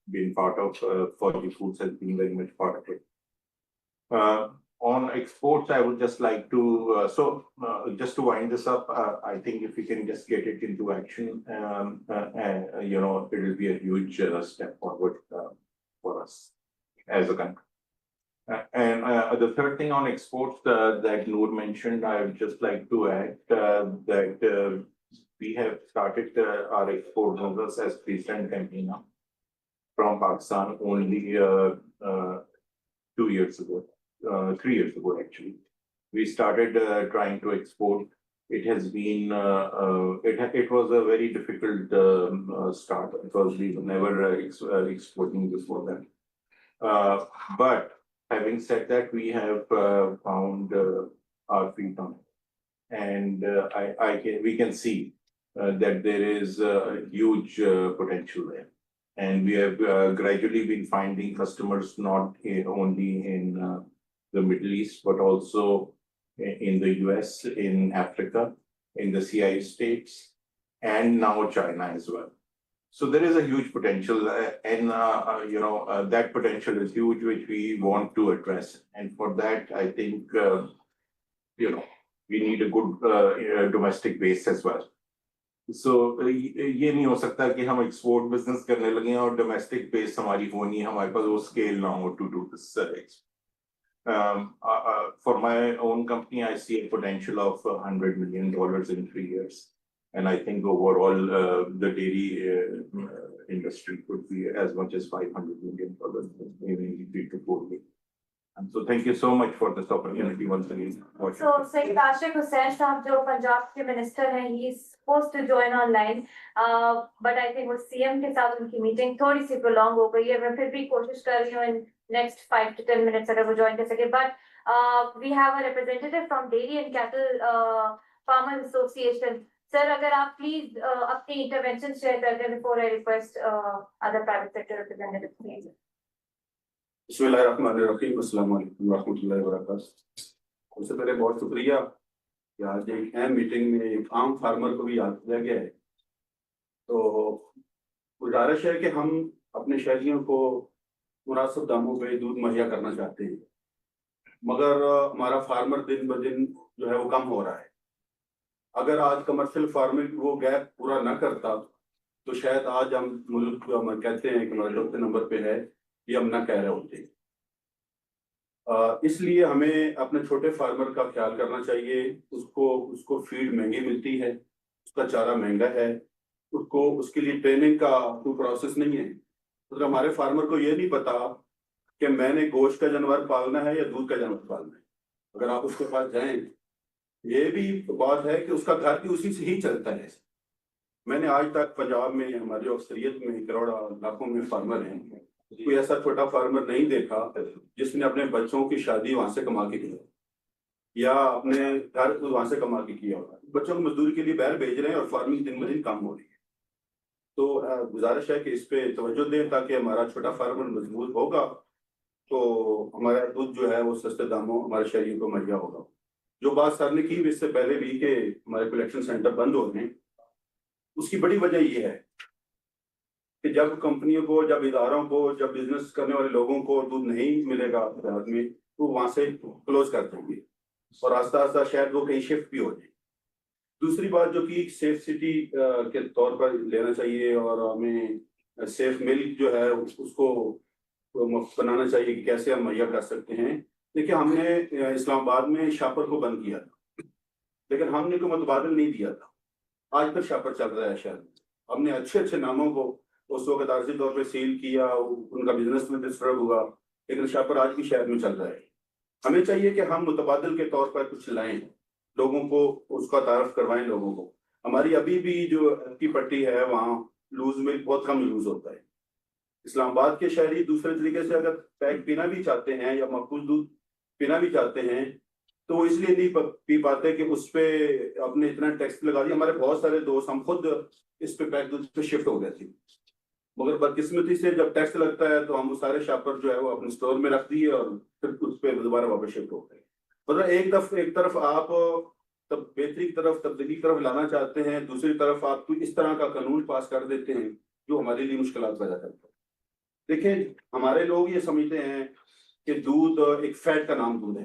been part of. Forty Foods has been very much part of it. On exports, I would just like to, just to wind this up, I think if we can just get it into action, it will be a huge step forward for us as a country. And the third thing on exports that Noor mentioned, I would just like to add that we have started our export business as freestyle campaigner from Pakistan only 2 years ago. 3 years ago, actually. We started trying to export. It has been, it was a very difficult start because we were never exporting before that. But having said that, we have found our feet on it. And we can see that there is a huge potential there. And we have gradually been finding customers not only in the Middle East, but also in the US, in Africa, in the CI states, and now China as well. So there is a huge potential, and that potential is huge, which we want to address. And for that, I think we need a good domestic base as well. So ये नहीं हो सकता कि हम export business करने लगे और domestic base हमारी हो नहीं, हमारे पास वो scale ना हो to do this export. For my own company, I see a potential of $100 million in 3 years. And I think overall, the dairy industry could be as much as $500 million, maybe 3 to 4 years. And so thank you so much for this opportunity once again. So, Sayyid Ashik Hussain Saab, जो पंजाब के minister हैं, he is supposed to join online, but I think वो CM के साथ उनकी meeting थोड़ी सी prolong हो गई है. मैं फिर भी कोशिश कर रही हूँ in next 5 to 10 minutes अगर वो join कर सके. But we have a representative from Dairy and Cattle Farmers Association. Sir, अगर आप please अपनी intervention share कर दें before I request other private sector representatives, please. बिस्मिल्लाहिर्रहमानिर्रहीम, अस्सलाम वालेकुम रहमतुल्लाहि व बरकातहू। सबसे पहले बहुत शुक्रिया कि आज एक अहम मीटिंग में एक आम फार्मर को भी याद किया गया है। तो गुजारिश है कि हम अपने शहरियों को मुनासिब दामों पे दूध मुहैया करना चाहते हैं, मगर हमारा फार्मर दिन ब दिन जो है वो कम हो रहा है। अगर आज कमर्शियल फार्मिंग वो गैप पूरा न करता तो शायद आज हम मुल्क जो हम कहते हैं कि हमारे चौथे नंबर पे है, ये हम ना कह रहे होते। इसलिए हमें अपने छोटे फार्मर का ख्याल करना चाहिए। उसको फीड महंगी मिलती है, उसका चारा महंगा है, उसको उसके लिए ट्रेनिंग का कोई प्रोसेस नहीं है। मतलब हमारे फार्मर को ये नहीं पता कि मैंने गोश्त का जानवर पालना है या दूध का जानवर पालना है। अगर आप उसके पास जाएं, ये भी बात है कि उसका घर भी उसी से ही चलता है। मैंने आज तक पंजाब में, हमारी अक्सरियत में, करोड़ा लाखों में फार्मर हैं, कोई ऐसा छोटा फार्मर नहीं देखा जिसने अपने बच्चों की शादी वहां से कमा के किया या अपने घर वहां से कमा के किया होगा। बच्चों को मजदूरी के लिए बाहर भेज रहे हैं और फार्मिंग दिन ब दिन कम हो रही है। तो गुजारिश है कि इस पे तवज्जो दें ताकि हमारा छोटा फार्मर मजबूत होगा तो हमारा दूध जो है वो सस्ते दामों हमारे शहरियों को मुहैया होगा। जो बात सर ने की इससे पहले भी कि हमारे कलेक्शन सेंटर बंद हो रहे हैं, उसकी बड़ी वजह ये है कि जब कंपनियों को, जब इदारों को, जब बिजनेस करने वाले लोगों को दूध नहीं मिलेगा भारत में तो वहां से क्लोज कर देंगे और आस्ता आस्ता शायद वो कहीं शिफ्ट भी हो जाए। दूसरी बात जो कि सेफ सिटी के तौर पर लेना चाहिए और हमें सेफ मिल्क जो है उसको बनाना चाहिए कि कैसे हम मुहैया कर सकते हैं। देखिए, हमने इस्लामाबाद में शापर को बंद किया था, लेकिन हमने कोई मुतबादिल नहीं दिया था। आज तक शापर चल रहा है शहर में। हमने अच्छे अच्छे नामों को उस वक्त आर्जी तौर पर सील किया, उनका बिजनेस में डिस्टर्ब हुआ, लेकिन शापर आज भी शहर में चल रहा है। हमें चाहिए कि हम मुतबादिल के तौर पर कुछ लाएं, लोगों को उसका तारफ करवाएं लोगों को। हमारी अभी भी जो की पट्टी है वहाँ लूज मिल्क बहुत कम यूज होता है। इस्लामाबाद के शहरी दूसरे तरीके से अगर पैक पीना भी चाहते हैं या महफूज दूध पीना भी चाहते हैं तो वो इसलिए नहीं पी पाते कि उस पे अपने इतना टैक्स लगा दिया। हमारे बहुत सारे दोस्त, हम खुद इस पे पैक दूध पे शिफ्ट हो गए थे, मगर बदकिस्मती से जब टैक्स लगता है तो हम वो सारे शापर जो है वो अपने स्टोर में रख दिए और फिर उस पे दोबारा वापस शिफ्ट हो गए। मतलब एक तरफ आप तब बेहतरी की तरफ, तब्दीली की तरफ लाना चाहते हैं, दूसरी तरफ आप कोई इस तरह का कानून पास कर देते हैं जो हमारे लिए मुश्किलात पैदा करता है। देखिए, हमारे लोग ये समझते हैं कि दूध एक फैट का नाम दूध है।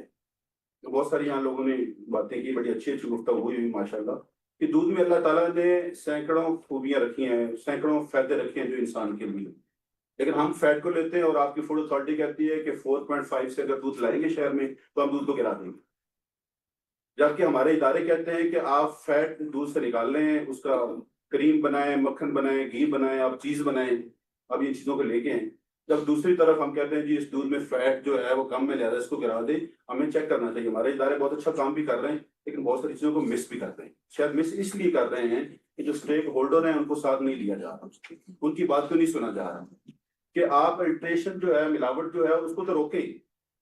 तो बहुत सारी यहाँ लोगों ने बातें की, बड़ी अच्छी अच्छी गुफ्तगू हुई माशाल्लाह, कि दूध में अल्लाह ताला ने सैकड़ों खूबियां रखी हैं, सैकड़ों फायदे रखे हैं जो इंसान के लिए। लेकिन हम फैट को लेते हैं और आपकी फूड अथॉरिटी कहती है कि 4.5 से अगर दूध लाएंगे शहर में तो हम दूध को गिरा देंगे, जबकि हमारे इदारे कहते हैं कि आप फैट दूध से निकाल लें, उसका क्रीम बनाएं, मक्खन बनाएं, घी बनाएं, आप चीज बनाएं, अब ये चीजों को लेके हैं। जब दूसरी तरफ हम कहते हैं जी इस दूध में फैट जो है वो कम में ज्यादा, इसको गिरा दे। हमें चेक करना चाहिए। हमारे इदारे बहुत अच्छा काम भी कर रहे हैं लेकिन बहुत सारी चीजों को मिस भी कर रहे हैं। शायद मिस इसलिए कर रहे हैं कि जो स्टेक होल्डर हैं उनको साथ नहीं लिया जा रहा, उनकी बात को नहीं सुना जा रहा कि आप अल्ट्रेशन जो है, मिलावट जो है उसको तो रोके,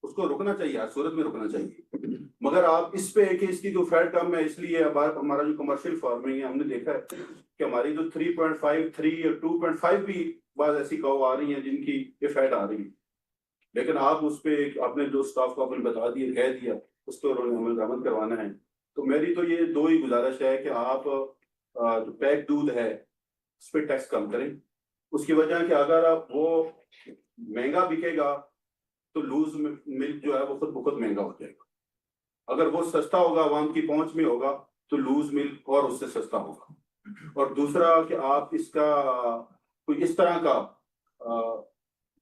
उसको रुकना चाहिए, हर सूरत में रुकना चाहिए। मगर आप इस पे कि इसकी जो फैट कम है इसलिए अब हमारा जो कमर्शियल फार्मिंग है, हमने देखा है कि हमारी जो 3.5, 3 और 2.5 भी बात ऐसी कौ आ रही हैं जिनकी ये फैट आ रही है, लेकिन आप उस पे अपने जो स्टाफ को आपने बता दिया, कह दिया, उस पर अमल दरामद करवाना है। तो मेरी तो ये दो ही गुजारिश है कि आप जो पैक दूध है उस पर टैक्स कम करें। उसकी वजह कि अगर आप वो महंगा बिकेगा तो लूज मिल्क जो है वो खुद ब खुद महंगा हो जाएगा। अगर वो सस्ता होगा, आवाम की पहुंच में होगा, तो लूज मिल्क और उससे सस्ता होगा। और दूसरा कि आप इसका कोई इस तरह का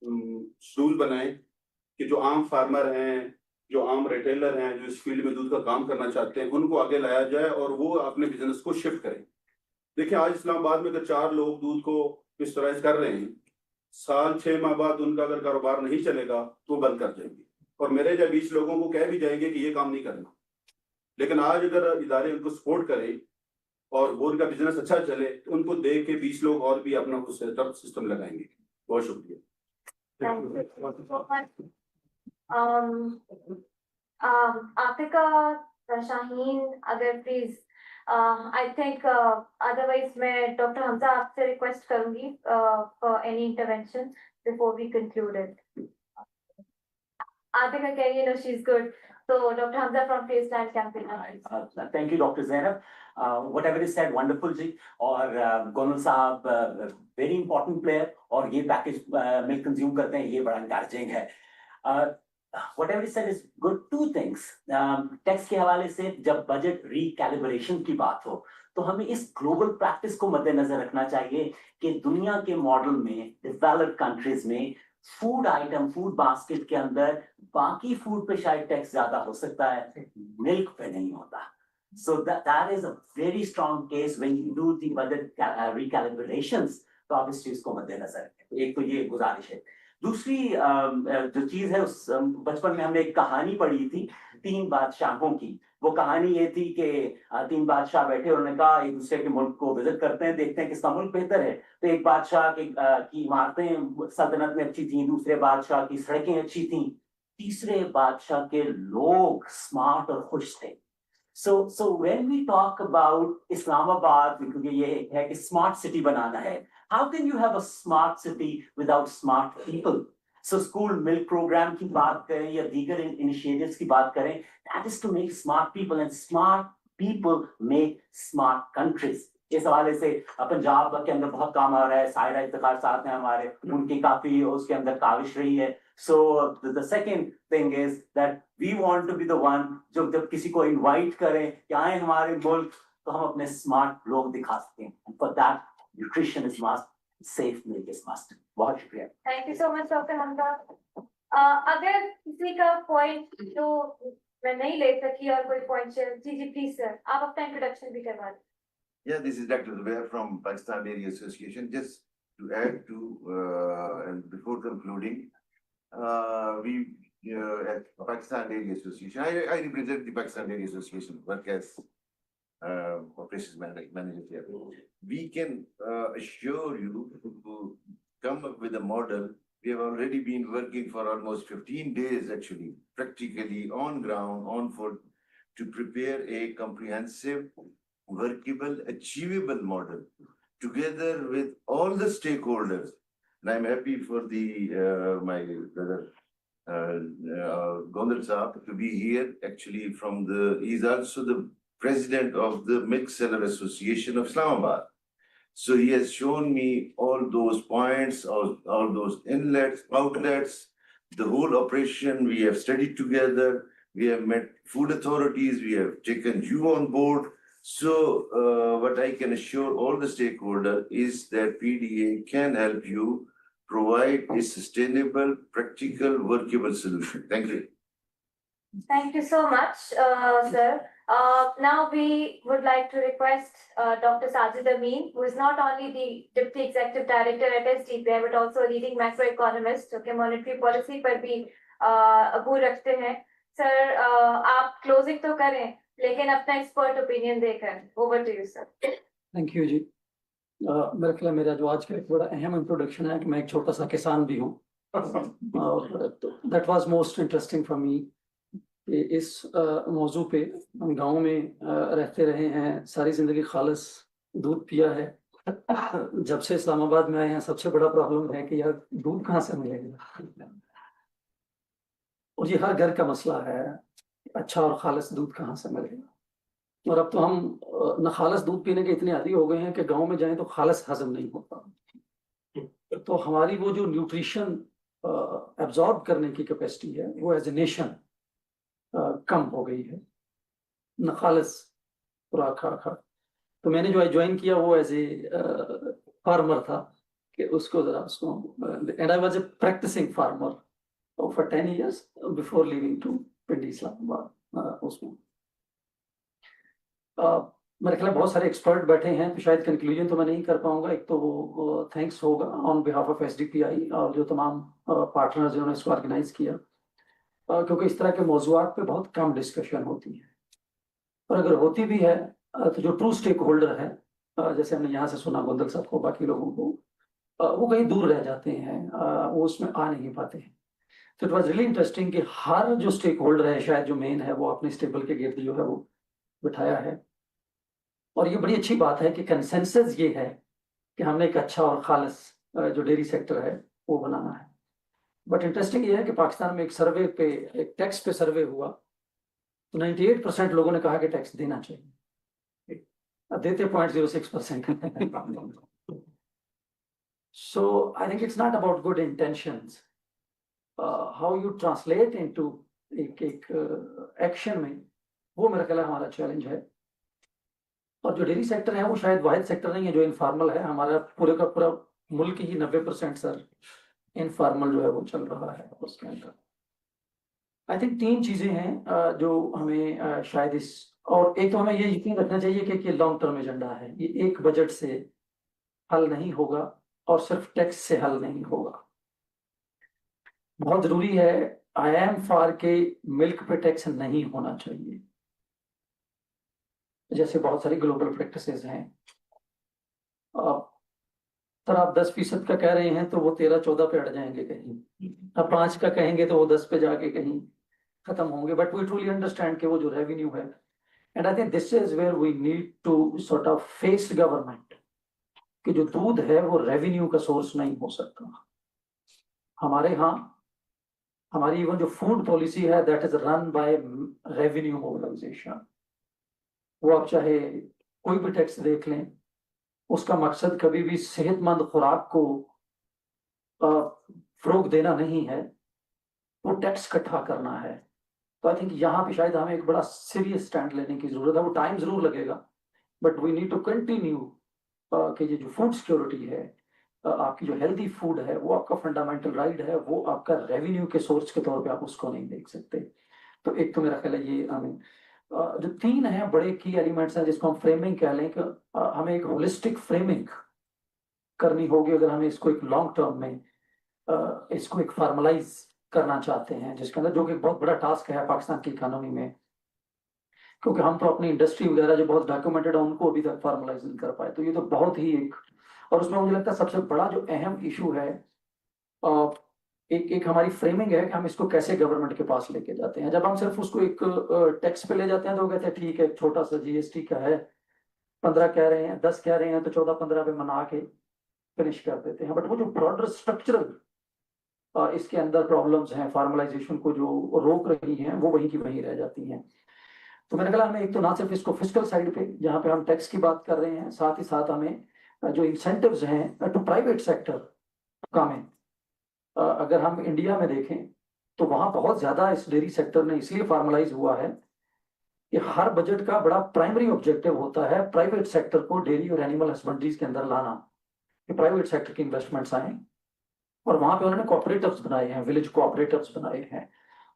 रूल बनाएं कि जो आम फार्मर हैं, जो आम रिटेलर हैं, जो इस फील्ड में दूध का काम करना चाहते हैं, उनको आगे लाया जाए और वो अपने बिजनेस को शिफ्ट करें। देखिए, आज इस्लामाबाद में अगर 4 लोग दूध को पिस्टराइज कर रहे हैं, साल 6 माह बाद उनका अगर कारोबार नहीं चलेगा तो बंद कर जाएंगे और मेरे जब 20 लोगों को कह भी जाएंगे कि ये काम नहीं करना। लेकिन आज अगर इदारे उनको सपोर्ट करें और वो उनका बिजनेस अच्छा चले तो उनको देख के 20 लोग और भी अपना कुछ सेटअप सिस्टम लगाएंगे। बहुत शुक्रिया। Atika Shaheen, अगर प्लीज, आई थिंक अदरवाइज मैं डॉक्टर हमजा आपसे रिक्वेस्ट करूंगी for any intervention before we conclude it. Atika, can you know she's good? So Dr. Hamza from Faceland Campaign. Thank you, Dr. Zainab. Whatever is said, wonderful जी। और गोनल साहब very important player और ये package milk consume करते हैं, ये बड़ा encouraging है। Whatever is said is good. Two things. Tax के हवाले से जब बजट रिकैलिब्रेशन की बात हो तो हमें इस ग्लोबल प्रैक्टिस को मद्देनजर रखना चाहिए कि दुनिया के मॉडल में डेवलप्ड कंट्रीज में फूड आइटम, फूड बास्केट के अंदर बाकी फूड पे शायद टैक्स ज्यादा हो सकता है, मिल्क पे नहीं होता। So that is a very strong case when you do the budget recalibrations. तो आप इस चीज को मद्देनजर रखें। एक तो ये गुजारिश है। दूसरी जो चीज है, उस बचपन में हमने एक कहानी पढ़ी थी 3 बादशाहों की। वो कहानी ये थी कि 3 बादशाह बैठे, उन्होंने कहा एक दूसरे के मुल्क को विजिट करते हैं, देखते हैं किसका मुल्क बेहतर है। तो एक बादशाह की इमारतें सल्तनत में अच्छी थी, दूसरे बादशाह की सड़कें अच्छी थी, तीसरे बादशाह के लोग स्मार्ट और खुश थे। So when we talk about Islamabad, क्योंकि ये है कि स्मार्ट सिटी बनाना है, how can you have a smart city without smart people? So school milk program की बात करें या दीगर initiatives की बात करें, that is to make smart people, and smart people make smart countries. इस हवाले से पंजाब के अंदर बहुत काम आ रहा है, सायरा इफ्तिखार साहब हैं हमारे, उनकी काफी उसके अंदर काविश रही है। So the second thing is that we want to be the one जब किसी को invite करें कि आए हमारे मुल्क, तो हम अपने smart लोग दिखा सकें। And for that, nutrition is must, safe milk is must. बहुत शुक्रिया। Thank you so much, Dr. Hamza. अगर किसी का point जो मैं नहीं ले सकी और कोई point शेयर, जी please sir, आप अपना introduction भी करवा दें। Yeah, this is Dr. Zubair from Pakistan Dairy Association. Just to add to and before concluding, we at Pakistan Dairy Association, I represent the Pakistan Dairy Association, work as operations manager here. We can assure you to come up with a model. We have already been working for almost 15 days, actually, practically on ground, on foot, to prepare a comprehensive, workable, achievable model together with all the stakeholders. And I'm happy for my brother Gondal Saab to be here. Actually, he's also the president of the Milk Seller Association of Islamabad. So he has shown me all those points, all those inlets, outlets, the whole operation. We have studied together. We have met food authorities. We have taken you on board. So what I can assure all the stakeholders is that PDA can help you provide a sustainable, practical, workable solution. Thank you. Thank you so much, sir. Now we would like to request Dr. Sajid Amin, who is not only the Deputy Executive Director at SDPI, but also a leading macroeconomist, okay, monetary policy पर भी अबूर रखते हैं. Sir, आप closing तो करें, लेकिन अपना expert opinion देकर. Over to you, sir. Thank you जी. मेरा ख्याल मेरा जो आज का एक बड़ा अहम इंट्रोडक्शन है कि मैं एक छोटा सा किसान भी हूँ, और that was most interesting for me. इस मौजू पे हम गाँव में रहते रहे हैं, सारी जिंदगी खालिस दूध पिया है। जब से इस्लामाबाद में आए हैं, सबसे बड़ा प्रॉब्लम है कि यार दूध कहाँ से मिलेगा, और ये हर घर का मसला है, अच्छा और खालिस दूध कहाँ से मिलेगा। और अब तो हम न खालिस दूध पीने के इतने आदी हो गए हैं कि गांव में जाएं तो खालिस हजम नहीं होता। तो हमारी वो जो न्यूट्रिशन एब्जॉर्ब करने की कैपेसिटी है, वो एज ए नेशन कम हो गई है, न खालिस खुराक खा। तो मैंने जो ज्वाइन किया वो एज ए फार्मर था कि उसको and I was a practising farmer for 10 years before living to Pindi Islamabad. उसमें मेरे ख्याल बहुत सारे एक्सपर्ट बैठे हैं, तो शायद कंक्लूजन तो मैं नहीं कर पाऊंगा। एक तो वो थैंक्स होगा ऑन बिहाफ ऑफ एसडीपीआई और जो तमाम पार्टनर्स जिन्होंने इसको ऑर्गेनाइज किया, क्योंकि इस तरह के मौजूआत पे बहुत कम डिस्कशन होती है, और अगर होती भी है तो जो ट्रू स्टेक होल्डर है, जैसे हमने यहाँ से सुना गोंदल साहब को, बाकी लोगों को, वो कहीं दूर रह जाते हैं, वो उसमें आ नहीं पाते हैं। तो इट वॉज रियली इंटरेस्टिंग कि हर जो स्टेक होल्डर है, शायद जो मेन है, वो अपने स्टेबल के गिर्द जो है वो बिठाया है। और ये बड़ी अच्छी बात है कि कंसेंसस ये है कि हमने एक अच्छा और खालिस जो डेयरी सेक्टर है वो बनाना है। बट इंटरेस्टिंग ये है कि पाकिस्तान में एक सर्वे पे, एक टैक्स पे सर्वे हुआ, तो 98% लोगों ने कहा कि टैक्स देना चाहिए, अब देते 0.06%। So I think it's not about good intentions, how you translate into एक एक्शन में, वो मेरा ख्याल हमारा चैलेंज है। और जो डेयरी सेक्टर है वो शायद वाहिद सेक्टर नहीं है जो इनफॉर्मल है, हमारा पूरे का पूरा मुल्क ही 90% सर इनफॉर्मल जो है वो चल रहा है उसके अंदर। आई थिंक 3 चीजें हैं जो हमें शायद इस और एक तो हमें ये यकीन रखना चाहिए कि लॉन्ग टर्म एजेंडा है, ये एक बजट से हल नहीं होगा और सिर्फ टैक्स से हल नहीं होगा। बहुत जरूरी है, आई एम फॉर के मिल्क पे टैक्स नहीं होना चाहिए, जैसे बहुत सारी ग्लोबल प्रैक्टिसेस हैं। अब सर आप 10% का कह रहे हैं तो वो 13-14 पे अड़ जाएंगे कहीं, अब 5 का कहेंगे तो वो 10 पे जाके कहीं खत्म होंगे। बट वी ट्रूली अंडरस्टैंड कि वो जो रेवेन्यू है, and I think this is where we need to sort of face government कि जो दूध है वो रेवेन्यू का सोर्स नहीं हो सकता। हमारे यहाँ हमारी इवन जो फूड पॉलिसी है that is run by revenue mobilisation. वो आप चाहे कोई भी टैक्स देख लें, उसका मकसद कभी भी सेहतमंद खुराक को फरोग देना नहीं है, वो टैक्स इकट्ठा करना है। तो आई थिंक यहाँ पे शायद हमें एक बड़ा सीरियस स्टैंड लेने की जरूरत है। वो टाइम जरूर लगेगा, but we need to continue कि ये जो फूड सिक्योरिटी है, आपकी जो हेल्दी फूड है, वो आपका फंडामेंटल राइट है, वो आपका रेवेन्यू के सोर्स के तौर पे आप उसको नहीं देख सकते। तो एक तो मेरा ख्याल है ये हमें जो 3 है बड़े की एलिमेंट्स हैं जिसको हम फ्रेमिंग कह लें कि हमें एक होलिस्टिक फ्रेमिंग करनी होगी अगर हमें इसको एक लॉन्ग टर्म में इसको एक फॉर्मलाइज करना चाहते हैं, जिसके अंदर जो कि बहुत बड़ा टास्क है पाकिस्तान की इकोनॉमी में, क्योंकि हम तो अपनी इंडस्ट्री वगैरह जो बहुत डॉक्यूमेंटेड है उनको अभी तक फॉर्मलाइज नहीं कर पाए। तो ये तो बहुत ही एक, और उसमें मुझे लगता है सबसे बड़ा जो अहम इशू है एक हमारी फ्रेमिंग है कि हम इसको कैसे गवर्नमेंट के पास लेके जाते हैं। जब हम सिर्फ उसको एक टैक्स पे ले जाते हैं तो वो कहते हैं ठीक है छोटा सा जीएसटी का है, 15 कह रहे हैं, 10 कह रहे हैं, तो 14-15 पे मना के फिनिश कर देते हैं। बट वो जो ब्रॉडर स्ट्रक्चरल इसके अंदर प्रॉब्लम्स हैं फॉर्मलाइजेशन को जो रोक रही हैं, वो वहीं की वहीं रह जाती हैं। तो मेरे ख्याल हमें एक तो ना सिर्फ इसको फिस्कल साइड पे जहाँ पे हम टैक्स की बात कर रहे हैं, साथ ही साथ हमें जो इंसेंटिव्स हैं टू प्राइवेट सेक्टर का में अगर हम इंडिया में देखें तो वहां बहुत ज्यादा इस डेयरी सेक्टर ने इसलिए फॉर्मलाइज हुआ है कि हर बजट का बड़ा प्राइमरी ऑब्जेक्टिव होता है प्राइवेट सेक्टर को डेयरी और एनिमल हस्बेंड्रीज के अंदर लाना, कि प्राइवेट सेक्टर की इन्वेस्टमेंट्स आए, और वहां पे उन्होंने कोऑपरेटिव्स बनाए हैं, विलेज कोऑपरेटिव्स बनाए हैं।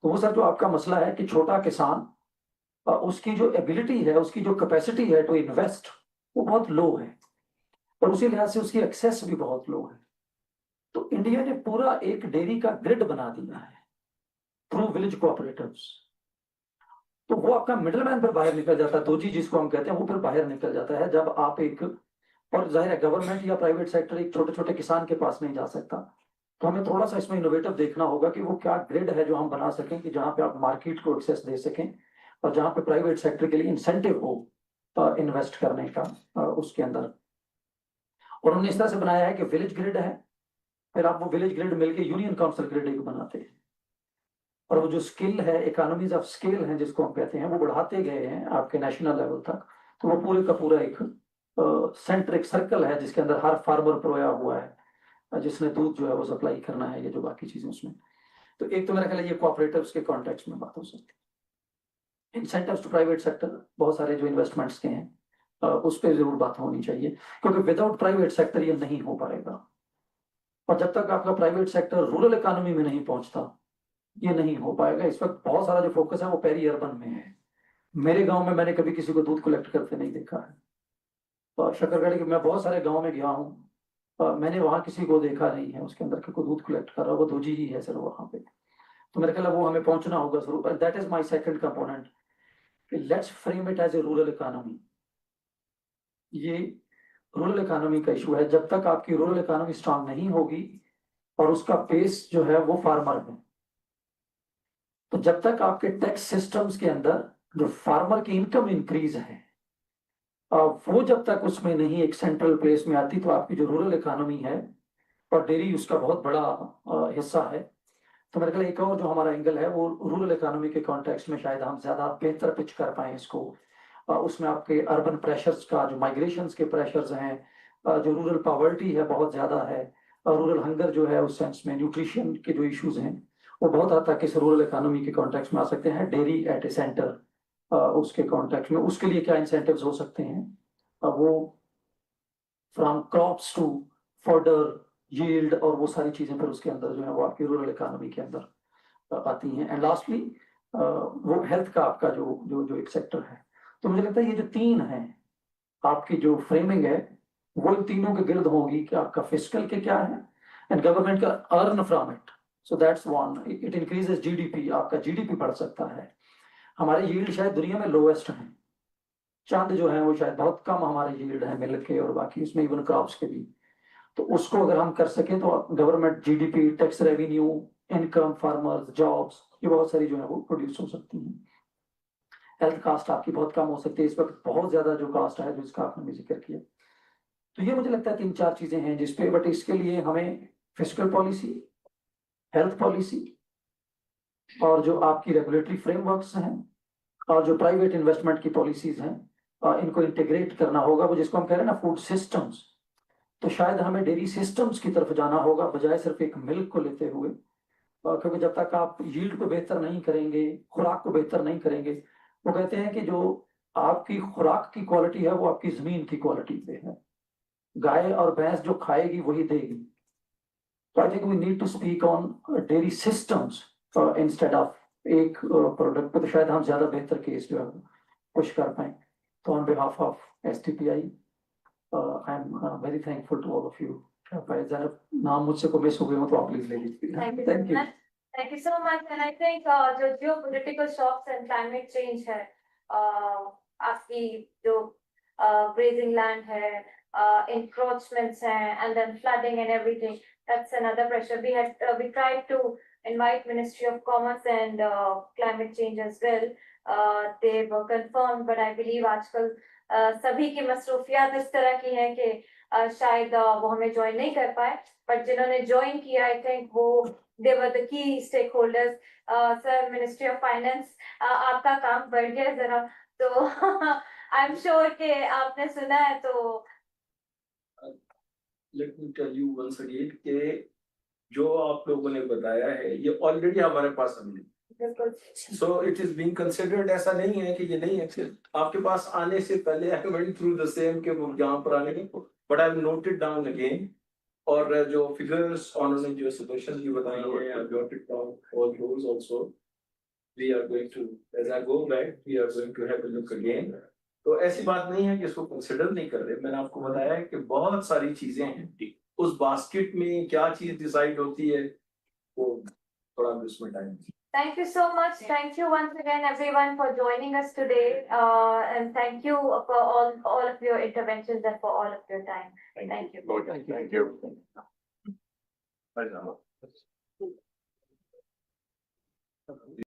तो वो सर जो आपका मसला है कि छोटा किसान उसकी जो एबिलिटी है, उसकी जो कैपेसिटी है टू इन्वेस्ट, वो बहुत लो है, और उसी लिहाज से उसकी एक्सेस भी बहुत लो है। तो इंडिया ने पूरा एक डेयरी का ग्रिड बना दिया है थ्रू विलेज कोऑपरेटिव्स। तो वो आपका मिडलमैन फिर बाहर निकल जाता है, दोजी जिसको हम कहते हैं, वो फिर बाहर निकल जाता है जब आप एक, और जाहिर है गवर्नमेंट या प्राइवेट सेक्टर एक छोटे छोटे किसान के पास नहीं जा सकता। तो हमें थोड़ा सा इसमें इनोवेटिव देखना होगा कि वो क्या ग्रिड है जो हम बना सकें कि जहाँ पे आप मार्केट को एक्सेस दे सकें और जहाँ पे प्राइवेट सेक्टर के लिए इंसेंटिव हो इन्वेस्ट करने का उसके अंदर। और हमने इस तरह से बनाया है कि विलेज ग्रिड है, फिर आप वो विलेज ग्रिड मिलके यूनियन काउंसिल ग्रिड एक बनाते हैं, और वो जो स्किल है, इकोनॉमीज ऑफ स्केल है जिसको हम कहते हैं, वो बढ़ाते गए हैं आपके नेशनल लेवल तक। तो वो पूरे का पूरा एक सेंट्रिक सर्कल है जिसके अंदर हर फार्मर परोया हुआ है जिसने दूध जो है वो सप्लाई करना है, ये जो बाकी चीजें उसमें। तो एक तो मेरा ख्याल है ये कोऑपरेटिव्स के कॉन्टेक्स्ट में बात हो सकती है। इंसेंटिव्स टू प्राइवेट सेक्टर बहुत सारे जो इन्वेस्टमेंट्स के हैं उस पर जरूर बात होनी चाहिए, क्योंकि विदाउट प्राइवेट सेक्टर ये नहीं हो पाएगा। और जब तक आपका प्राइवेट सेक्टर रूरल इकोनॉमी में नहीं पहुंचता, ये नहीं हो पाएगा। इस वक्त बहुत सारा जो फोकस है वो पेरी अर्बन में है। मेरे गांव में मैंने कभी किसी को दूध कलेक्ट करते नहीं देखा है, और शकरगढ़ के मैं बहुत सारे गांव में गया हूँ, मैंने वहां किसी को देखा नहीं है उसके अंदर कोई दूध कलेक्ट कर रहा, वो दूजी ही है सर वहां पे। तो मेरे ख्याल वो हमें पहुंचना होगा जरूर। That is my second component, let's frame it as a rural economy. ये रूरल इकोनॉमी का इशू है। जब तक आपकी रूरल इकोनॉमी स्ट्रांग नहीं होगी और उसका बेस जो है वो फार्मर है, तो जब तक आपके टैक्स सिस्टम्स के अंदर जो फार्मर की इनकम इंक्रीज है वो जब तक उसमें नहीं एक सेंट्रल प्लेस में आती, तो आपकी जो रूरल इकोनॉमी है, और डेयरी उसका बहुत बड़ा हिस्सा है। तो मेरे ख्याल एक और जो हमारा एंगल है वो रूरल इकोनॉमी के कॉन्टेक्स्ट में शायद हम ज्यादा बेहतर पिच कर पाए इसको। उसमें आपके अर्बन प्रेशर्स का जो माइग्रेशंस के प्रेशर्स हैं, जो रूरल पॉवर्टी है बहुत ज्यादा है, रूरल हंगर जो है उस सेंस में न्यूट्रिशन के जो इश्यूज हैं वो बहुत हद तक इस रूरल इकोनॉमी के कॉन्टेक्स्ट में आ सकते हैं। डेयरी एट ए सेंटर उसके कॉन्टेक्स्ट में, उसके लिए क्या इंसेंटिव्स हो सकते हैं, वो from crops to fodder yield और वो सारी चीजें फिर उसके अंदर जो है वो आपकी रूरल इकोनॉमी के अंदर आती हैं। एंड लास्टली वो हेल्थ का आपका जो जो जो एक सेक्टर है, तो मुझे लगता है ये जो तीन है आपकी जो फ्रेमिंग है वो इन तीनों के गिर्द होगी कि आपका फिस्कल के क्या है एंड गवर्नमेंट का earn from it, so that's one, it increases GDP, आपका जीडीपी बढ़ सकता है। हमारे यील्ड शायद दुनिया में लोएस्ट है, चंद जो है वो शायद बहुत कम हमारे यील्ड है मिल्क के और बाकी उसमें इवन क्रॉप्स के भी। तो उसको अगर हम कर सके तो government GDP, tax revenue, income, farmers, jobs, ये बहुत सारी जो है वो प्रोड्यूस हो सकती हैं। हेल्थ कास्ट आपकी बहुत कम हो सकती है, इस वक्त बहुत ज्यादा जो कास्ट है जिसका आपने भी जिक्र किया। तो ये मुझे लगता है 3-4 चीजें हैं जिसपे, बट इसके लिए हमें फिस्कल पॉलिसी, हेल्थ पॉलिसी और जो आपकी रेगुलेटरी फ्रेमवर्क्स हैं और जो प्राइवेट इन्वेस्टमेंट की पॉलिसीज हैं इनको इंटीग्रेट करना होगा, वो जिसको हम कह रहे हैं ना फूड सिस्टम्स। तो शायद हमें डेयरी सिस्टम्स की तरफ जाना होगा बजाय सिर्फ एक मिल्क को लेते हुए, क्योंकि जब तक आप यील्ड को बेहतर नहीं करेंगे, खुराक को बेहतर नहीं करेंगे, वो कहते हैं कि जो आपकी खुराक की क्वालिटी है वो आपकी जमीन की क्वालिटी पे है, गाय और भैंस जो खाएगी वही देगी। तो I think we need to speak on dairy systems instead of एक प्रोडक्ट पे, तो शायद हम ज्यादा बेहतर केस जो है पुश कर पाए। तो on behalf of STPI I am very thankful to all of you. नाम मुझसे को मिस हो गए हो तो आप प्लीज ले लीजिए। Thank you. Thank you so much. And I think जो geopolitical shocks and climate change है, आपकी जो grazing land है, encroachments हैं, and then flooding and everything, that's another pressure. We tried to invite Ministry of Commerce and climate change as well. They were confirmed, but I believe आजकल सभी की मसरूफियात इस तरह की हैं कि शायद वो हमें ज्वाइन नहीं कर पाए, बट जिन्होंने ज्वाइन किया आई थिंक वो they were the key stakeholders. Sir, Ministry of Finance, आपका काम बढ़ गया जरा, तो I'm sure कि आपने सुना है। तो let me tell you once again कि जो आप लोगों ने बताया है ये ऑलरेडी हमारे पास available, so it is being considered। ऐसा नहीं है कि ये नहीं है, आपके पास आने से पहले I went through the same के वो यहाँ पर आने के, but I've noted down again। और जो फिगर्स उन्होंने जो सजेशन भी बताए हैं, I've jotted down all those also। We are going to, as I go back, we are going to have a look again। तो ऐसी बात नहीं है कि इसको कंसिडर नहीं कर रहे। मैंने आपको बताया है कि बहुत सारी चीजें हैं, उस बास्केट में क्या चीज डिसाइड होती है वो थोड़ा उसमें time. Thank you so much. Thank you once again, everyone, for joining us today. And thank you for all of your interventions and for all of your time. Thank you. Thank you. Thank you.